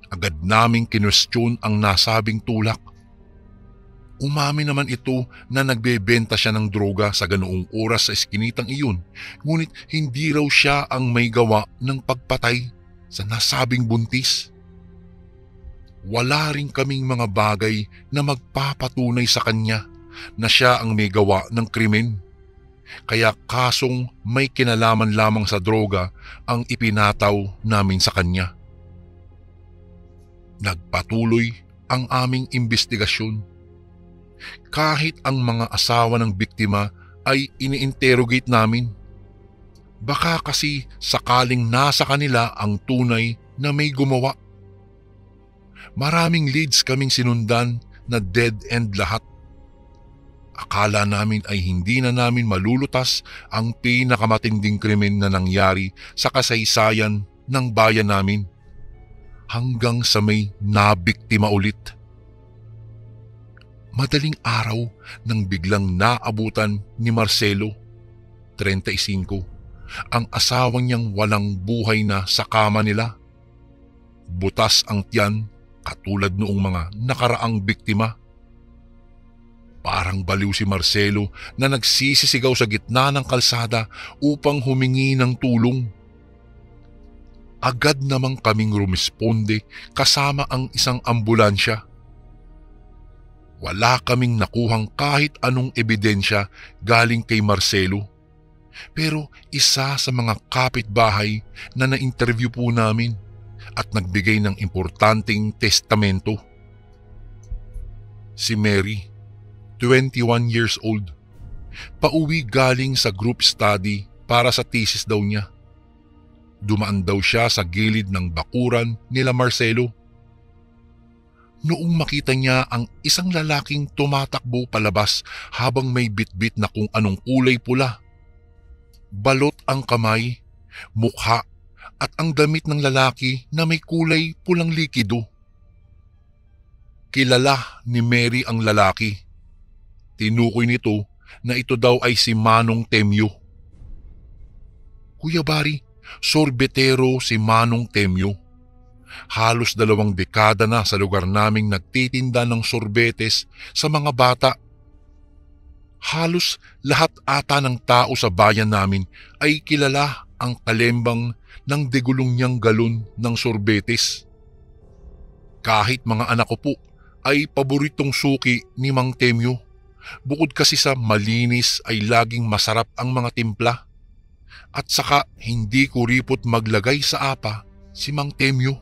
Agad naming kinwestiyon ang nasabing tulak. Umamin naman ito na nagbebenta siya ng droga sa ganoong oras sa iskinitang iyon, ngunit hindi raw siya ang may gawa ng pagpatay sa nasabing buntis. Wala rin kaming mga bagay na magpapatunay sa kanya na siya ang may gawa ng krimen. Kaya kasong may kinalaman lamang sa droga ang ipinataw namin sa kanya. Nagpatuloy ang aming investigasyon. Kahit ang mga asawa ng biktima ay ini-interrogate namin. Baka kasi sakaling nasa kanila ang tunay na may gumawa. Maraming leads kaming sinundan na dead end lahat. Akala namin ay hindi na namin malulutas ang pinakamatinding krimen na nangyari sa kasaysayan ng bayan namin. Hanggang sa may nabiktima ulit. Madaling araw nang biglang naabutan ni Marcelo, 35, ang asawang niyang walang buhay na sa kama nila. Butas ang tiyan katulad noong mga nakaraang biktima. Parang baliw si Marcelo na nagsisisigaw sa gitna ng kalsada upang humingi ng tulong. Agad namang kaming rumisponde kasama ang isang ambulansya. Wala kaming nakuhang kahit anong ebidensya galing kay Marcelo. Pero isa sa mga kapitbahay na na-interview po namin at nagbigay ng importanteng testamento. Si Mary, 21 years old. Pauwi galing sa group study para sa thesis daw niya. Dumaan daw siya sa gilid ng bakuran nila Marcelo. Noong makita niya ang isang lalaking tumatakbo palabas habang may bitbit na kung anong kulay pula. Balot ang kamay, mukha at ang damit ng lalaki na may kulay pulang likido. Kilala ni Mary ang lalaki. Tinukoy nito na ito daw ay si Manong Temyo. Kuya Bari, sorbetero si Manong Temyo. Halos 2 dekada na sa lugar naming nagtitinda ng sorbetes sa mga bata. Halos lahat ata ng tao sa bayan namin ay kilala ang kalembang ng degulong niyang galon ng sorbetes. Kahit mga anak ko po ay paboritong suki ni Mang Temyo. Bukod kasi sa malinis ay laging masarap ang mga timpla. At saka hindi kuripot maglagay sa apa si Mang Temyo.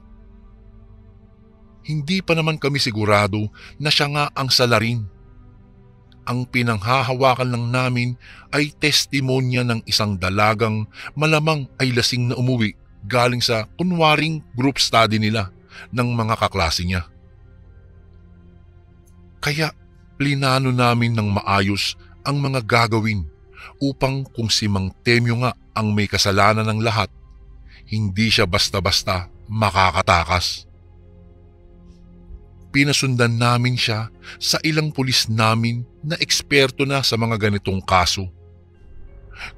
Hindi pa naman kami sigurado na siya nga ang salarin. ang pinanghahawakan lang namin ay testimonya ng isang dalagang malamang ay lasing na umuwi galing sa kunwaring group study nila ng mga kaklase niya. Kaya plinano namin ng maayos ang mga gagawin upang kung si Mang Temyo nga ang may kasalanan ng lahat, hindi siya basta-basta makakatakas. Pinasundan namin siya sa ilang pulis namin na eksperto na sa mga ganitong kaso.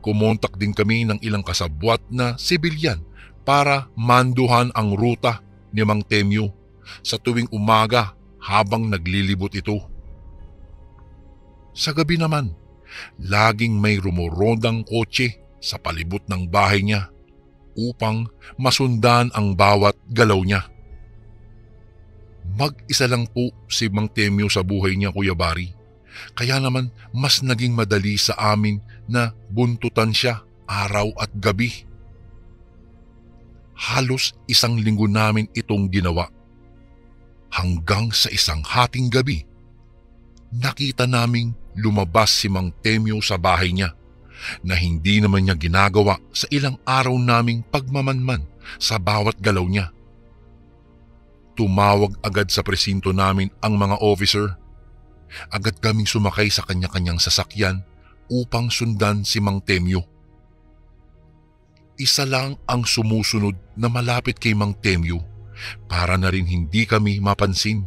Kumontak din kami ng ilang kasabwat na sibilyan para manduhan ang ruta ni Mang Temyo sa tuwing umaga habang naglilibot ito. Sa gabi naman, laging may rumorondang kotse sa palibot ng bahay niya upang masundan ang bawat galaw niya. Mag-isa lang po si Mang Temyo sa buhay niya, Kuya Bari. Kaya naman mas naging madali sa amin na buntutan siya araw at gabi. Halos 1 linggo namin itong ginawa. Hanggang sa isang hating gabi, nakita naming lumabas si Mang Temyo sa bahay niya na hindi naman niya ginagawa sa ilang araw naming pagmamanman sa bawat galaw niya. Tumawag agad sa presinto namin ang mga officer. Agad kaming sumakay sa kanya-kanyang sasakyan upang sundan si Mang Temyo. Isa lang ang sumusunod na malapit kay Mang Temyo para na rin hindi kami mapansin.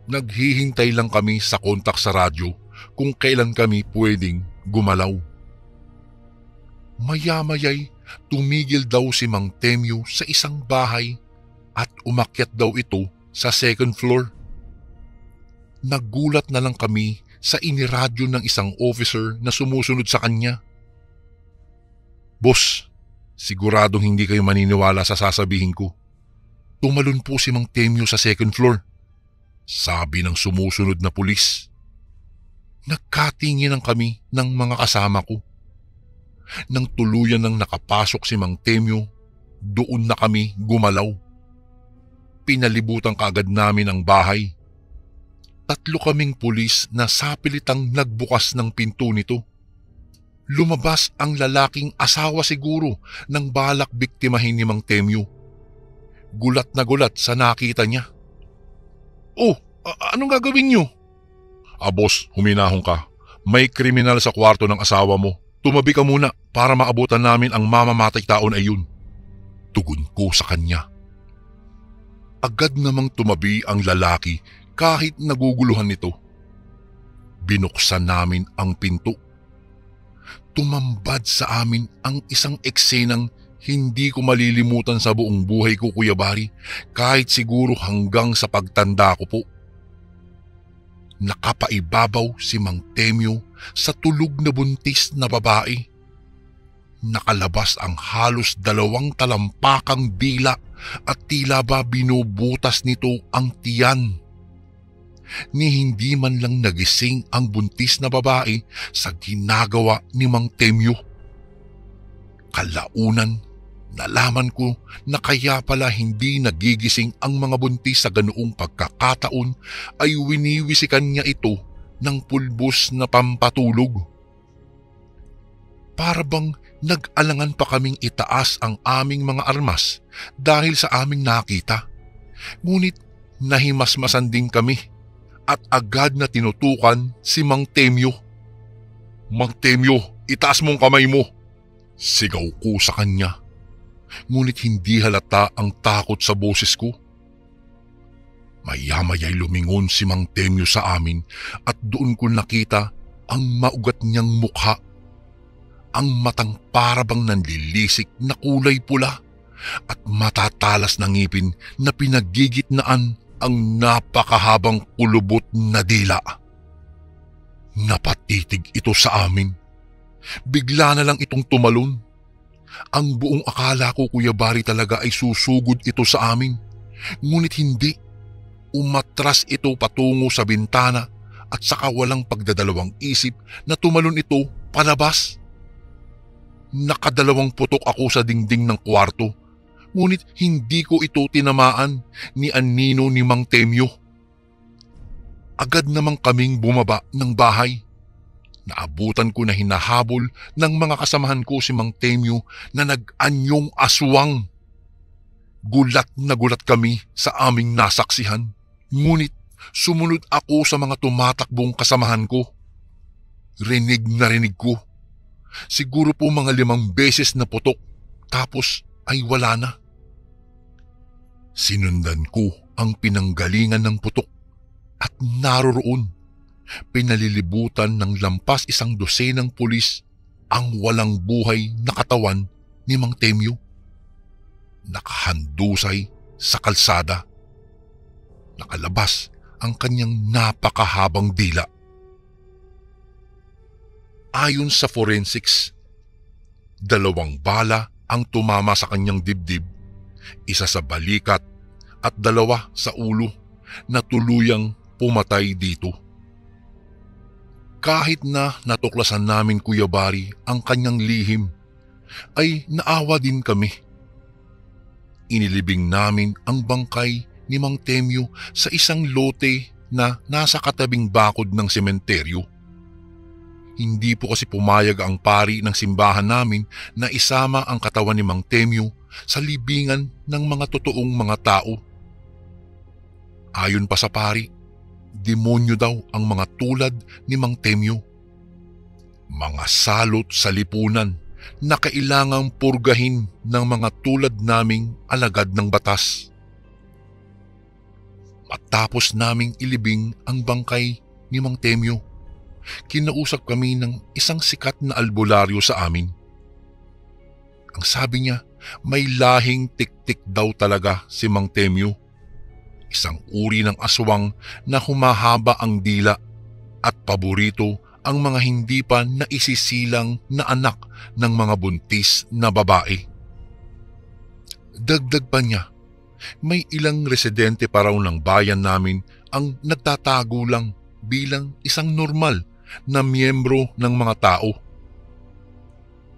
Naghihintay lang kami sa kontak sa radyo kung kailan kami pwedeng gumalaw. Maya-maya'y tumigil daw si Mang Temyo sa isang bahay at umakyat daw ito sa 2nd floor. Nagulat na lang kami sa iniradyo ng isang officer na sumusunod sa kanya. "Boss, siguradong hindi kayo maniniwala sa sasabihin ko. Tumalon po si Mang Temyo sa 2nd floor," sabi ng sumusunod na pulis. Nagkatinginan kami ng mga kasama ko. Nang tuluyan ng nakapasok si Mang Temyo, doon na kami gumalaw. Pinalibutan kaagad namin ang bahay. 3 kaming pulis na sapilitang nagbukas ng pinto nito. Lumabas ang lalaking asawa siguro ng balak biktimahin ni Mang Temyo. Gulat na gulat sa nakita niya. "Oh, anong gagawin niyo?" Boss, huminahon ka. May kriminal sa kwarto ng asawa mo. Tumabi ka muna para maabutan namin ang mamamatay taon ay yun." Tugon ko sa kanya. Agad namang tumabi ang lalaki kahit naguguluhan nito. Binuksan namin ang pinto. Tumambad sa amin ang isang eksenang hindi ko malilimutan sa buong buhay ko, Kuya Bari, kahit siguro hanggang sa pagtanda ko po. Nakapaibabaw si Mang Temyo sa tulog na buntis na babae. Nakalabas ang halos 2 talampakang dila at tila ba binubutas nito ang tiyan. Ni hindi man lang nagising ang buntis na babae sa ginagawa ni Mang Temyo. Kalaunan, nalaman ko na kaya pala hindi nagigising ang mga buntis sa ganoong pagkakataon ay winiwisikan niya ito ng pulbos na pampatulog. Para bang nag-alangan pa kaming itaas ang aming mga armas dahil sa aming nakita. Ngunit nahimasmasan din kami at agad na tinutukan si Mang Temyo. "Mang Temyo, itaas mong kamay mo!" Sigaw ko sa kanya. Ngunit hindi halata ang takot sa boses ko. Maya-maya'y lumingon si Mang Temyo sa amin at doon ko nakita ang maugat niyang mukha. Ang matang parabang nanlilisik na kulay pula at matatalas na ngipin na pinagigitnaan ang napakahabang kulubot na dila. Napatitig ito sa amin. Bigla na lang itong tumalon. Ang buong akala ko, Kuya Bari, talaga ay susugod ito sa amin. Ngunit hindi. Umatras ito patungo sa bintana at saka walang pagdadalawang isip na tumalon ito palabas. Nakadalawang putok ako sa dingding ng kwarto. Ngunit hindi ko ito tinamaan ni anino ni Mang Temyo. Agad namang kaming bumaba ng bahay. Naabutan ko na hinahabol ng mga kasamahan ko si Mang Temyo na nag-anyong aswang. Gulat na gulat kami sa aming nasaksihan. Ngunit sumunod ako sa mga tumatakbong kasamahan ko. Rinig na rinig ko. Siguro po mga 5 beses na putok, tapos ay wala na. Sinundan ko ang pinanggalingan ng putok at naroroon, pinalilibutan ng lampas 12 pulis ang walang buhay na katawan ni Mang Temyo. Nakahandusay sa kalsada. Nakalabas ang kanyang napakahabang dila. Ayon sa forensics, 2 bala ang tumama sa kanyang dibdib, 1 sa balikat at 2 sa ulo na tuluyang pumatay dito. Kahit na natuklasan namin, Kuya Bari, ang kanyang lihim, ay naawa din kami. Inilibing namin ang bangkay ni Mang Temyo sa isang lote na nasa katabing bakod ng sementeryo. Hindi po kasi pumayag ang pari ng simbahan namin na isama ang katawan ni Mang Temyo sa libingan ng mga totoong mga tao. Ayon pa sa pari, demonyo daw ang mga tulad ni Mang Temyo. Mga salot sa lipunan na kailangang purgahin ng mga tulad naming alagad ng batas. Matapos naming ilibing ang bangkay ni Mang Temyo, kinausap kami ng isang sikat na albularyo sa amin. Ang sabi niya, may lahing tik-tik daw talaga si Mang Temyo. Isang uri ng aswang na humahaba ang dila at paborito ang mga hindi pa naisisilang na anak ng mga buntis na babae. Dagdag pa niya, may ilang residente pa raw ng bayan namin ang nagtatago lang bilang isang normal na miyembro ng mga tao.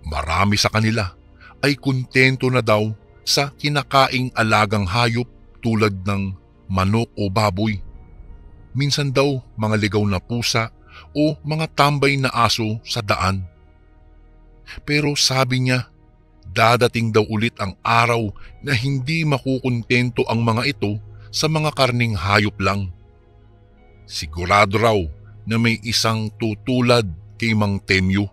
Marami sa kanila ay kontento na daw sa kinakaing alagang hayop tulad ng manok o baboy. Minsan daw mga ligaw na pusa o mga tambay na aso sa daan. Pero sabi niya, dadating daw ulit ang araw na hindi makukontento ang mga ito sa mga karning hayop lang. Sigurado raw na may isang tutulad kay Mang Temyo.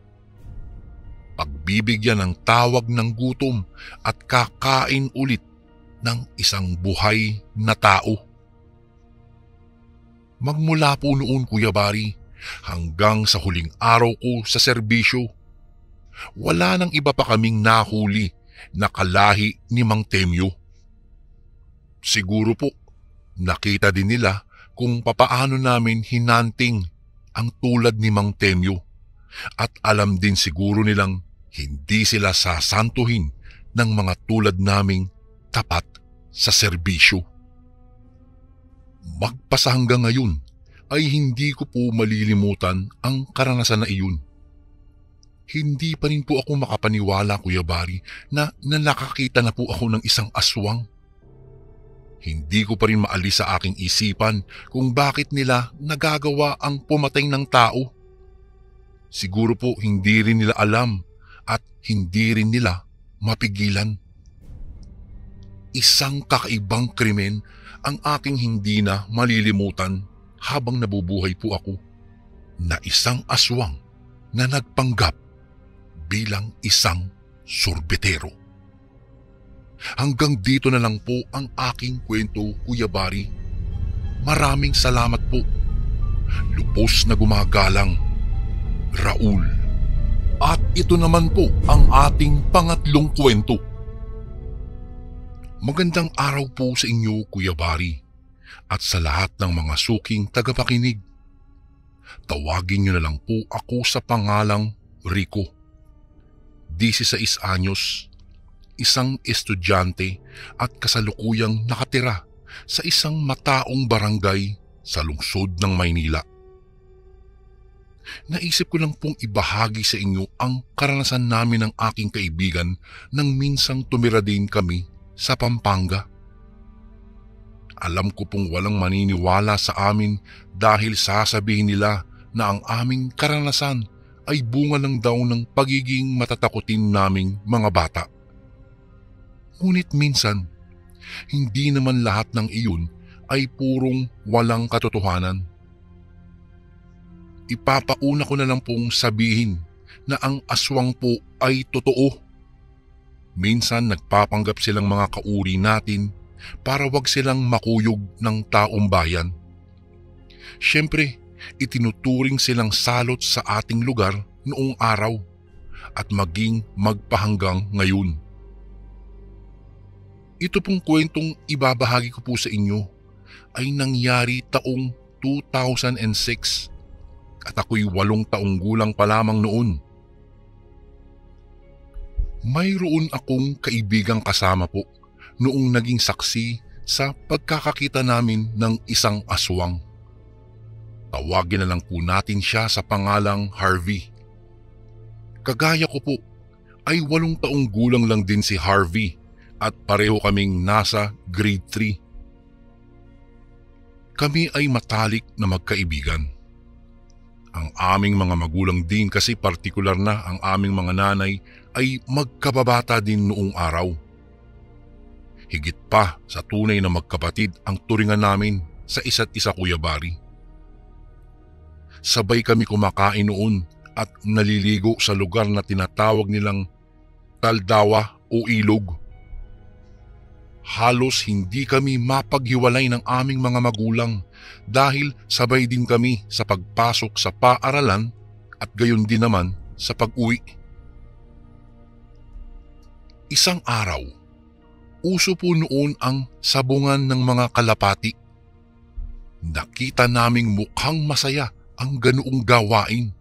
Pagbibigyan ng tawag ng gutom at kakain ulit ng isang buhay na tao. Magmula po noon, Kuya Bari, hanggang sa huling araw ko sa serbisyo, wala nang iba pa kaming nahuli na kalahi ni Mang Temyo. Siguro po, nakita din nila kung papaano namin hinanting ang tulad ni Mang Temyo at alam din siguro nilang hindi sila sasantuhin ng mga tulad naming tapat sa serbisyo. Magpasa hanggang ngayon ay hindi ko po malilimutan ang karanasan na iyon. Hindi pa rin po ako makapaniwala, Kuya Bari, na nakakita na po ako ng isang aswang. Hindi ko pa rin maalis sa aking isipan kung bakit nila nagagawa ang pumatay ng tao. Siguro po hindi rin nila alam at hindi rin nila mapigilan. Isang kakaibang krimen ang aking hindi na malilimutan habang nabubuhay po ako, na isang aswang na nagpanggap bilang isang sorbetero. Hanggang dito na lang po ang aking kwento, Kuya Bari. Maraming salamat po. Lubos na gumagalang, Raul. At ito naman po ang ating pangatlong kwento. Magandang araw po sa inyo, Kuya Bari, at sa lahat ng mga suking tagapakinig. Tawagin niyo na lang po ako sa pangalang Rico. 16 anyos, isang estudyante at kasalukuyang nakatira sa isang mataong barangay sa lungsod ng Maynila. Naisip ko lang pong ibahagi sa inyo ang karanasan namin ng aking kaibigan nang minsang tumira din kami sa Pampanga. Alam ko pong walang maniniwala sa amin dahil sasabihin nila na ang aming karanasan ay bunga lang daw ng pagiging matatakutin naming mga bata. Ngunit minsan, hindi naman lahat ng iyon ay purong walang katotohanan. Ipapauna ko na lang pong sabihin na ang aswang po ay totoo. Minsan nagpapanggap silang mga kauri natin para wag silang makuyog ng taong bayan. Siyempre, itinuturing silang salot sa ating lugar noong araw at maging magpahanggang ngayon. Ito pong kwentong ibabahagi ko po sa inyo ay nangyari taong 2006 at ako'y 8 taong gulang pa lamang noon. Mayroon akong kaibigang kasama po noong naging saksi sa pagkakakita namin ng isang aswang. Tawagin na lang po natin siya sa pangalang Harvey. Kagaya ko po ay 8 taong gulang lang din si Harvey at pareho kaming nasa grade 3. Kami ay matalik na magkaibigan. Ang aming mga magulang din kasi partikular na ang aming mga nanay ay magkababata din noong araw. Higit pa sa tunay na magkapatid ang turingan namin sa isa't isa, Kuya Bari. Sabay kami kumakain noon at naliligo sa lugar na tinatawag nilang taldawa o ilog. Halos hindi kami mapaghiwalay ng aming mga magulang dahil sabay din kami sa pagpasok sa paaralan at gayon din naman sa pag-uwi. Isang araw, uso po noon ang sabungan ng mga kalapati. Nakita naming mukhang masaya ang ganoong gawain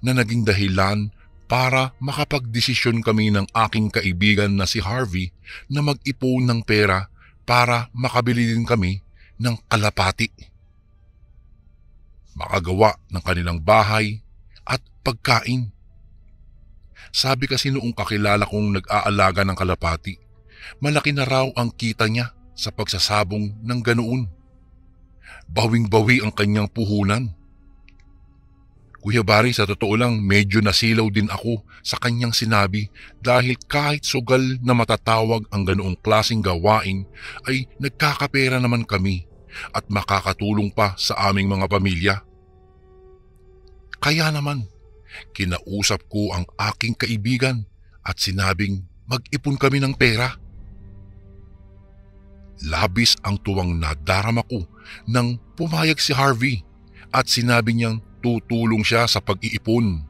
na naging dahilan para makapagdesisyon kami ng aking kaibigan na si Harvey na mag-ipon ng pera para makabili din kami ng kalapati, makagawa ng kanilang bahay at pagkain. Sabi kasi noong kakilala kong nag-aalaga ng kalapati, malaki na raw ang kita niya sa pagsasabong ng ganoon. Bawing-bawi ang kanyang puhunan. Kuya Bari, sa totoo lang medyo nasilaw din ako sa kanyang sinabi dahil kahit sugal na matatawag ang ganoong klaseng gawain ay nagkakapera naman kami at makakatulong pa sa aming mga pamilya. Kaya naman, kinausap ko ang aking kaibigan at sinabing mag-ipon kami ng pera. Labis ang tuwang nadarama ko nang pumayag si Harvey at sinabi niyang tutulong siya sa pag-iipon.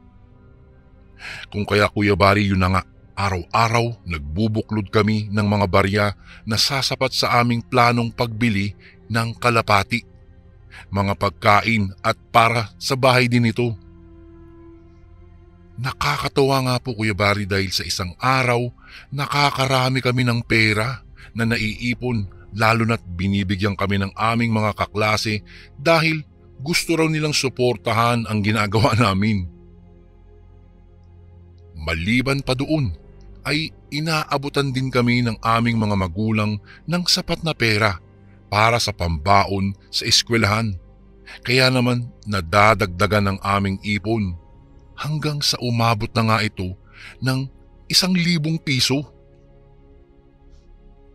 Kung kaya Kuya Bari, yun na nga, araw-araw nagbubuklod kami ng mga barya na sasapat sa aming planong pagbili ng kalapati, mga pagkain at para sa bahay din ito. Nakakatawa nga po Kuya Bari dahil sa isang araw nakakarami kami ng pera na naiipon, lalo na't binibigyan kami ng aming mga kaklase dahil gusto raw nilang suportahan ang ginagawa namin. Maliban pa doon ay inaabutan din kami ng aming mga magulang ng sapat na pera para sa pambaon sa eskwelahan. Kaya naman nadadagdagan ng aming ipon hanggang sa umabot na nga ito ng 1,000 piso.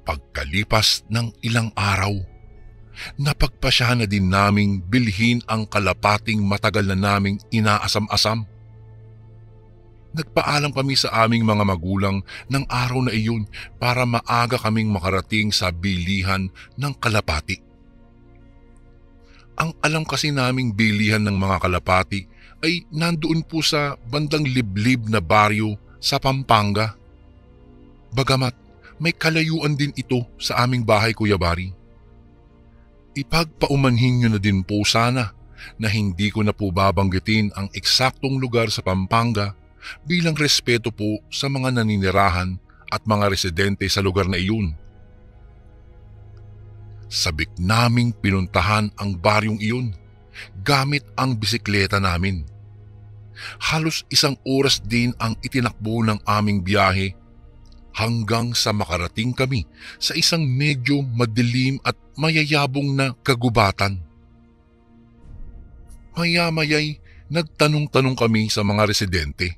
Pagkalipas ng ilang araw, napagpasyahan na din naming bilhin ang kalapating matagal na naming inaasam-asam. Nagpaalam kami sa aming mga magulang ng araw na iyon para maaga kaming makarating sa bilihan ng kalapati. Ang alam kasi naming bilihan ng mga kalapati ay nandoon po sa bandang liblib na baryo sa Pampanga. Bagamat may kalayuan din ito sa aming bahay, Kuya Bari. Ipagpaumanhin niyo na din po sana na hindi ko na po babanggitin ang eksaktong lugar sa Pampanga bilang respeto po sa mga naninirahan at mga residente sa lugar na iyon. Sabik naming pinuntahan ang baryong iyon gamit ang bisikleta namin. Halos 1 oras din ang itinakbo ng aming biyahe hanggang sa makarating kami sa isang medyo madilim at mayayabong na kagubatan. Maya-maya'y nagtanong-tanong kami sa mga residente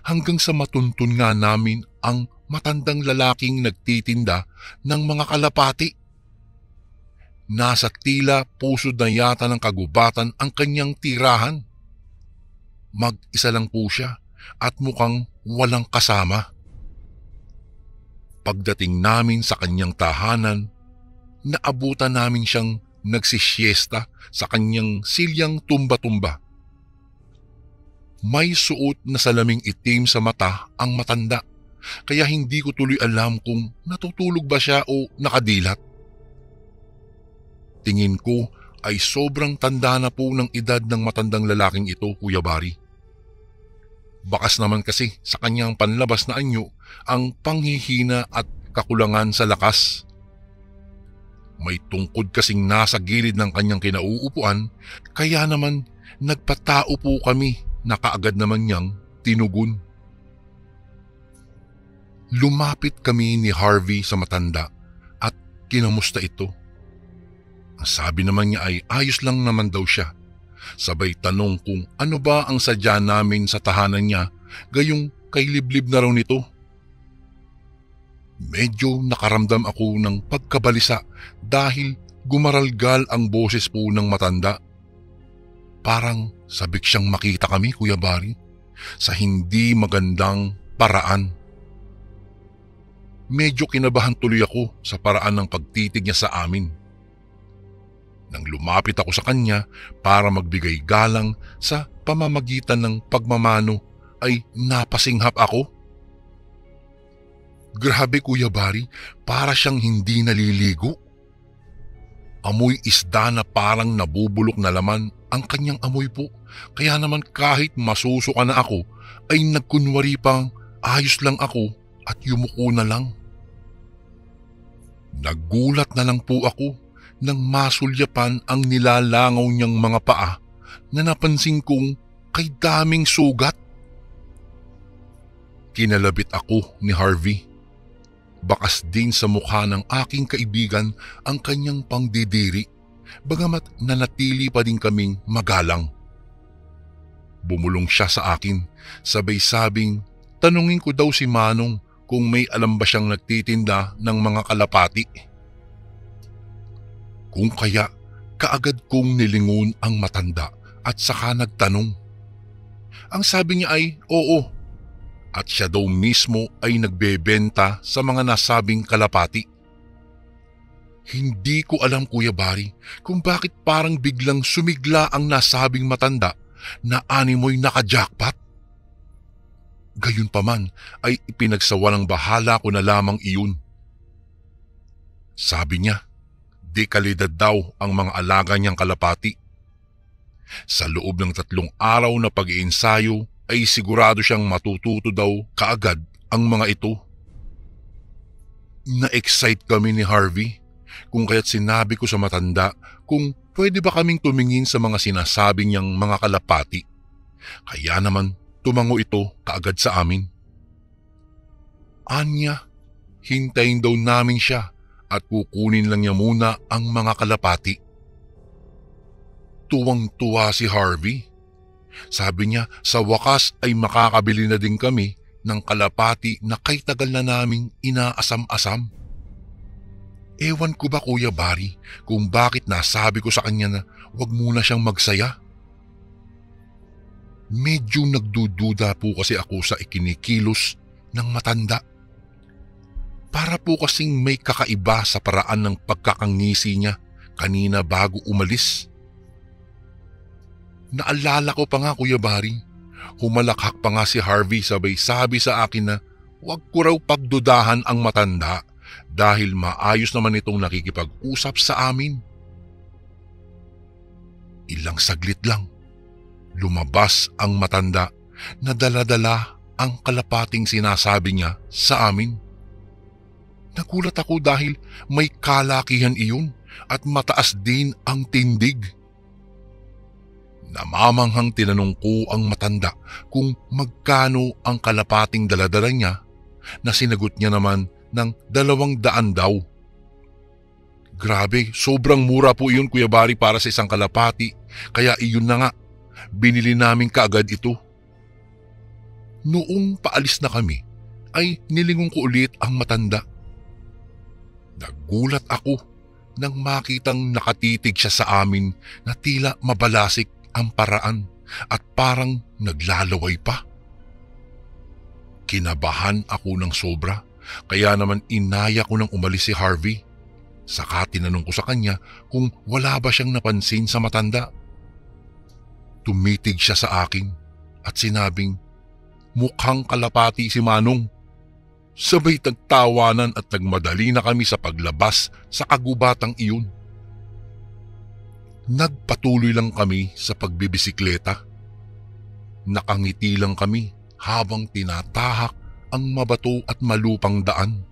hanggang sa matuntun nga namin ang matandang lalaking nagtitinda ng mga kalapati. Nasa tila pusod na yata ng kagubatan ang kanyang tirahan. Mag-isa lang po siya at mukhang walang kasama. Pagdating namin sa kanyang tahanan, naabutan namin siyang nagsisiesta sa kanyang silyang tumba-tumba. May suot na salaming itim sa mata ang matanda, kaya hindi ko tuloy alam kung natutulog ba siya o nakadilat. Tingin ko ay sobrang tanda na po ng edad ng matandang lalaking ito, Kuya Bari. Bakas naman kasi sa kanyang panlabas na anyo ang panghihina at kakulangan sa lakas. May tungkod kasing nasa gilid ng kanyang kinauupuan, kaya naman nagpatao po kami na kaagad naman niyang tinugon. Lumapit kami ni Harvey sa matanda at kinamusta ito. Ang sabi naman niya ay ayos lang naman daw siya. Sabay tanong kung ano ba ang sadya namin sa tahanan niya, gayong kay liblib na raw nito. Medyo nakaramdam ako ng pagkabalisa dahil gumaralgal ang boses po ng matanda. Parang sabik siyang makita kami, Kuya Bari, sa hindi magandang paraan. Medyo kinabahan tuloy ako sa paraan ng pagtitig niya sa amin. Nang lumapit ako sa kanya para magbigay galang sa pamamagitan ng pagmamano ay napasinghap ako. Grabe, Kuya Bari, para siyang hindi naliligo. Amoy isda na parang nabubulok na laman ang kanyang amoy po, kaya naman kahit masusuka na ako ay nagkunwari pang ayos lang ako at yumuko na lang. Nagulat na lang po ako nang masulyapan ang nilalangaw niyang mga paa na napansin kong kay daming sugat. Kinalabit ako ni Harvey. Bakas din sa mukha ng aking kaibigan ang kanyang pangdidiri, bagamat nanatili pa din kaming magalang. Bumulong siya sa akin, sabay sabing tanungin ko daw si Manong kung may alam ba siyang nagtitinda ng mga kalapati. Kung kaya, kaagad kong nilingon ang matanda at saka nagtanong. Ang sabi niya ay oo, at siya daw mismo ay nagbebenta sa mga nasabing kalapati. Hindi ko alam, Kuya Bari, kung bakit parang biglang sumigla ang nasabing matanda na animoy naka-jackpot. Gayunpaman ay ipinagsawalang bahala ko na lamang iyon. Sabi niya, di kalidad daw ang mga alaga niyang kalapati. Sa loob ng 3 araw na pag-iensayo ay sigurado siyang matututo daw kaagad ang mga ito. Na-excite kami ni Harvey kung kaya't sinabi ko sa matanda kung pwede ba kaming tumingin sa mga sinasabi niyang mga kalapati. Kaya naman tumango ito kaagad sa amin. Anya, hintayin daw namin siya at kukunin lang niya muna ang mga kalapati. Tuwang-tuwa si Harvey. Sabi niya sa wakas ay makakabili na din kami ng kalapati na kay tagal na naming inaasam-asam. Ewan ko ba, Kuya Bari, kung bakit nasabi ko sa kanya na wag muna siyang magsaya. Medyo nagdududa po kasi ako sa ikinikilos ng matanda. Para po kasing may kakaiba sa paraan ng pagkakangisi niya kanina bago umalis. Naalala ko pa nga, Kuya Bari, humalakhak pa nga si Harvey sabay sabi sa akin na wag ko raw pagdudahan ang matanda dahil maayos naman itong nakikipag-usap sa amin. Ilang saglit lang, lumabas ang matanda na dala-dala ang kalapating sinasabi niya sa amin. Nagulat ako dahil may kalakihan iyon at mataas din ang tindig. Namamanghang tinanong ko ang matanda kung magkano ang kalapating daladala niya na sinagot niya naman ng 200 daw. Grabe, sobrang mura po iyon Kuya Bari para sa isang kalapati, kaya iyon na nga, binili namin kaagad ito. Noong paalis na kami, ay nilingon ko ulit ang matanda. Nagulat ako nang makitang nakatitig siya sa amin na tila mabalasik ang paraan at parang naglalaway pa. Kinabahan ako ng sobra, kaya naman inaya ko nang umalis si Harvey. Saka tinanong ko sa kanya kung wala ba siyang napansin sa matanda. Tumitig siya sa akin at sinabing, mukhang kalapati si Manong. Sabay tagtawanan at nagmadali na kami sa paglabas sa kagubatang iyon. Nagpatuloy lang kami sa pagbibisikleta. Nakangiti lang kami habang tinatahak ang mabato at malupang daan.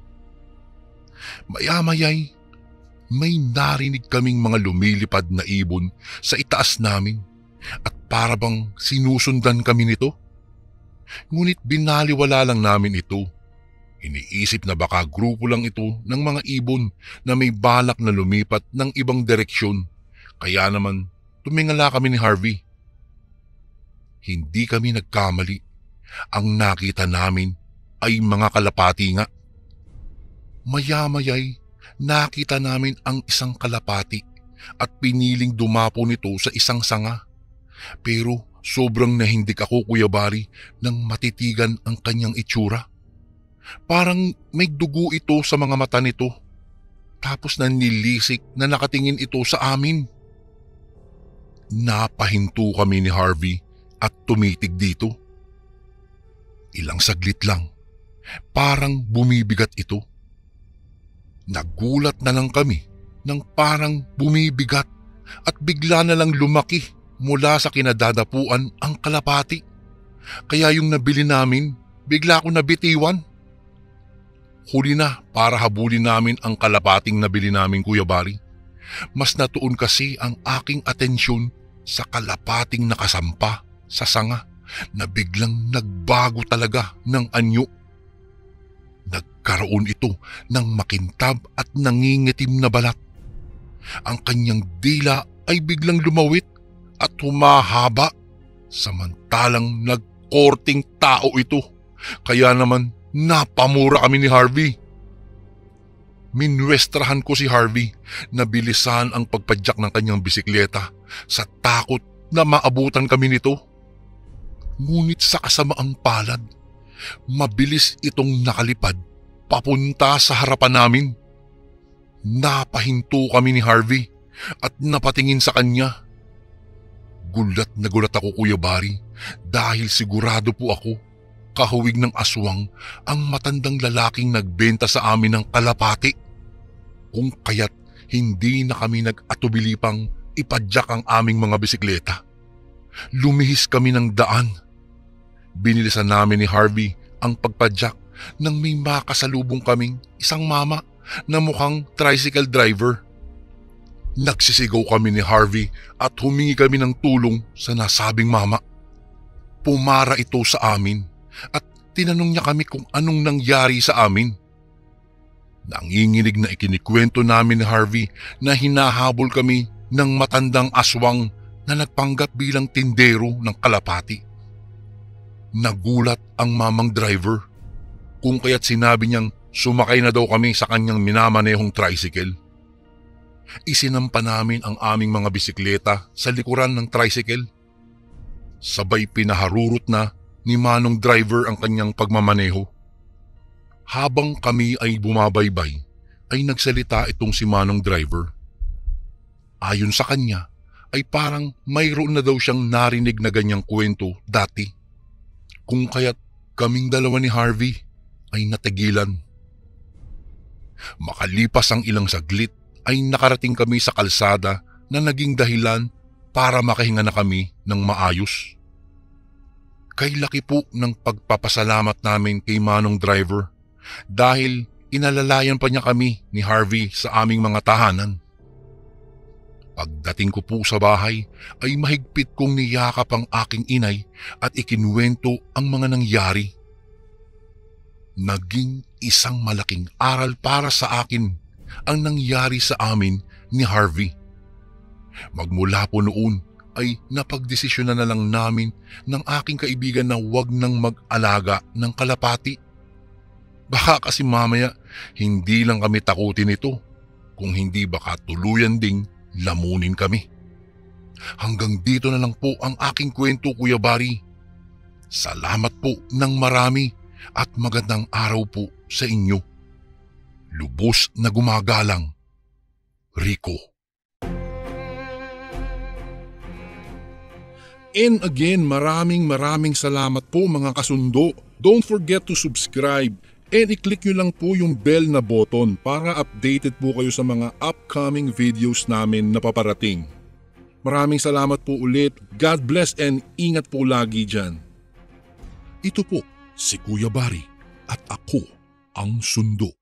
Maya-maya'y may narinig kaming mga lumilipad na ibon sa itaas namin at para bang sinusundan kami nito. Ngunit binaliwala lang namin ito. Iniisip na baka grupo lang ito ng mga ibon na may balak na lumipat ng ibang direksyon. Kaya naman tumingala kami ni Harvey. Hindi kami nagkamali. Ang nakita namin ay mga kalapati nga. Maya-maya'y nakita namin ang isang kalapati at piniling dumapo nito sa isang sanga. Pero sobrang nahindik ako Kuya Bari nang matitigan ang kanyang itsura. Parang may dugo ito sa mga mata nito. Tapos nanilisik na nakatingin ito sa amin. Napahinto kami ni Harvey at tumitig dito. Ilang saglit lang, parang bumibigat ito. Nagulat na lang kami nang parang bumibigat at bigla na lang lumaki mula sa kinadadapuan ang kalapati. Kaya yung nabili namin, bigla ko nabitiwan. Huli na para habulin namin ang kalapating nabili namin Kuya Bari. Mas natuon kasi ang aking atensyon sa kalapating nakasampa sa sanga na biglang nagbago talaga ng anyo. Nagkaroon ito ng makintab at nangingitim na balat. Ang kanyang dila ay biglang lumawit at humahaba, samantalang nagkorting tao ito. Kaya naman napamura kami ni Harvey. Minwestrahan ko si Harvey na bilisan ang pagpadyak ng kanyang bisikleta sa takot na maabutan kami nito. Ngunit sa kasamaang palad, mabilis itong nakalipad papunta sa harapan namin. Napahinto kami ni Harvey at napatingin sa kanya. Gulat na gulat ako Kuya Bari dahil sigurado po ako kahawig ng aswang ang matandang lalaking nagbenta sa amin ng kalapati. Kung kaya't hindi na kami nag-atubili pang ipadyak ang aming mga bisikleta. Lumihis kami ng daan. Binilisan namin ni Harvey ang pagpadyak nang may makasalubong kaming isang mama na mukhang tricycle driver. Nagsisigaw kami ni Harvey at humingi kami ng tulong sa nasabing mama. Pumara ito sa amin at tinanong niya kami kung anong nangyari sa amin. Nanginginig na ikinikwento namin ni Harvey na hinahabol kami ng matandang aswang na nagpanggap bilang tindero ng kalapati. Nagulat ang mamang driver kung kaya't sinabi niyang sumakay na daw kami sa kanyang minamanehong tricycle. Isinampa namin ang aming mga bisikleta sa likuran ng tricycle. Sabay pinaharurot na ni Manong driver ang kanyang pagmamaneho. Habang kami ay bumabaybay, ay nagsalita itong si Manong driver. Ayon sa kanya, ay parang mayroon na daw siyang narinig na ganyang kwento dati. Kung kaya't kaming dalawa ni Harvey ay natigilan. Makalipas ang ilang saglit ay nakarating kami sa kalsada na naging dahilan para makahinga na kami ng maayos. Kay laki po ng pagpapasalamat namin kay Manong driver dahil inalalayan pa niya kami ni Harvey sa aming mga tahanan. Pagdating ko po sa bahay ay mahigpit kong niyakap ang aking inay at ikinuwento ang mga nangyari. Naging isang malaking aral para sa akin ang nangyari sa amin ni Harvey. Magmula po noon ay napagdesisyonan na lang namin ng aking kaibigan na huwag nang mag-alaga ng kalapati. Baka kasi mamaya hindi lang kami takutin ito, kung hindi baka tuluyan ding lamunin kami. Hanggang dito na lang po ang aking kwento, Kuya Bari. Salamat po ng marami at magandang araw po sa inyo. Lubos na gumagalang, Rico. And again, maraming salamat po mga kasundo. Don't forget to subscribe and i-click nyo lang po yung bell na button para updated po kayo sa mga upcoming videos namin na paparating. Maraming salamat po ulit. God bless and ingat po lagi dyan. Ito po si Kuya Bari at ako ang Sundo.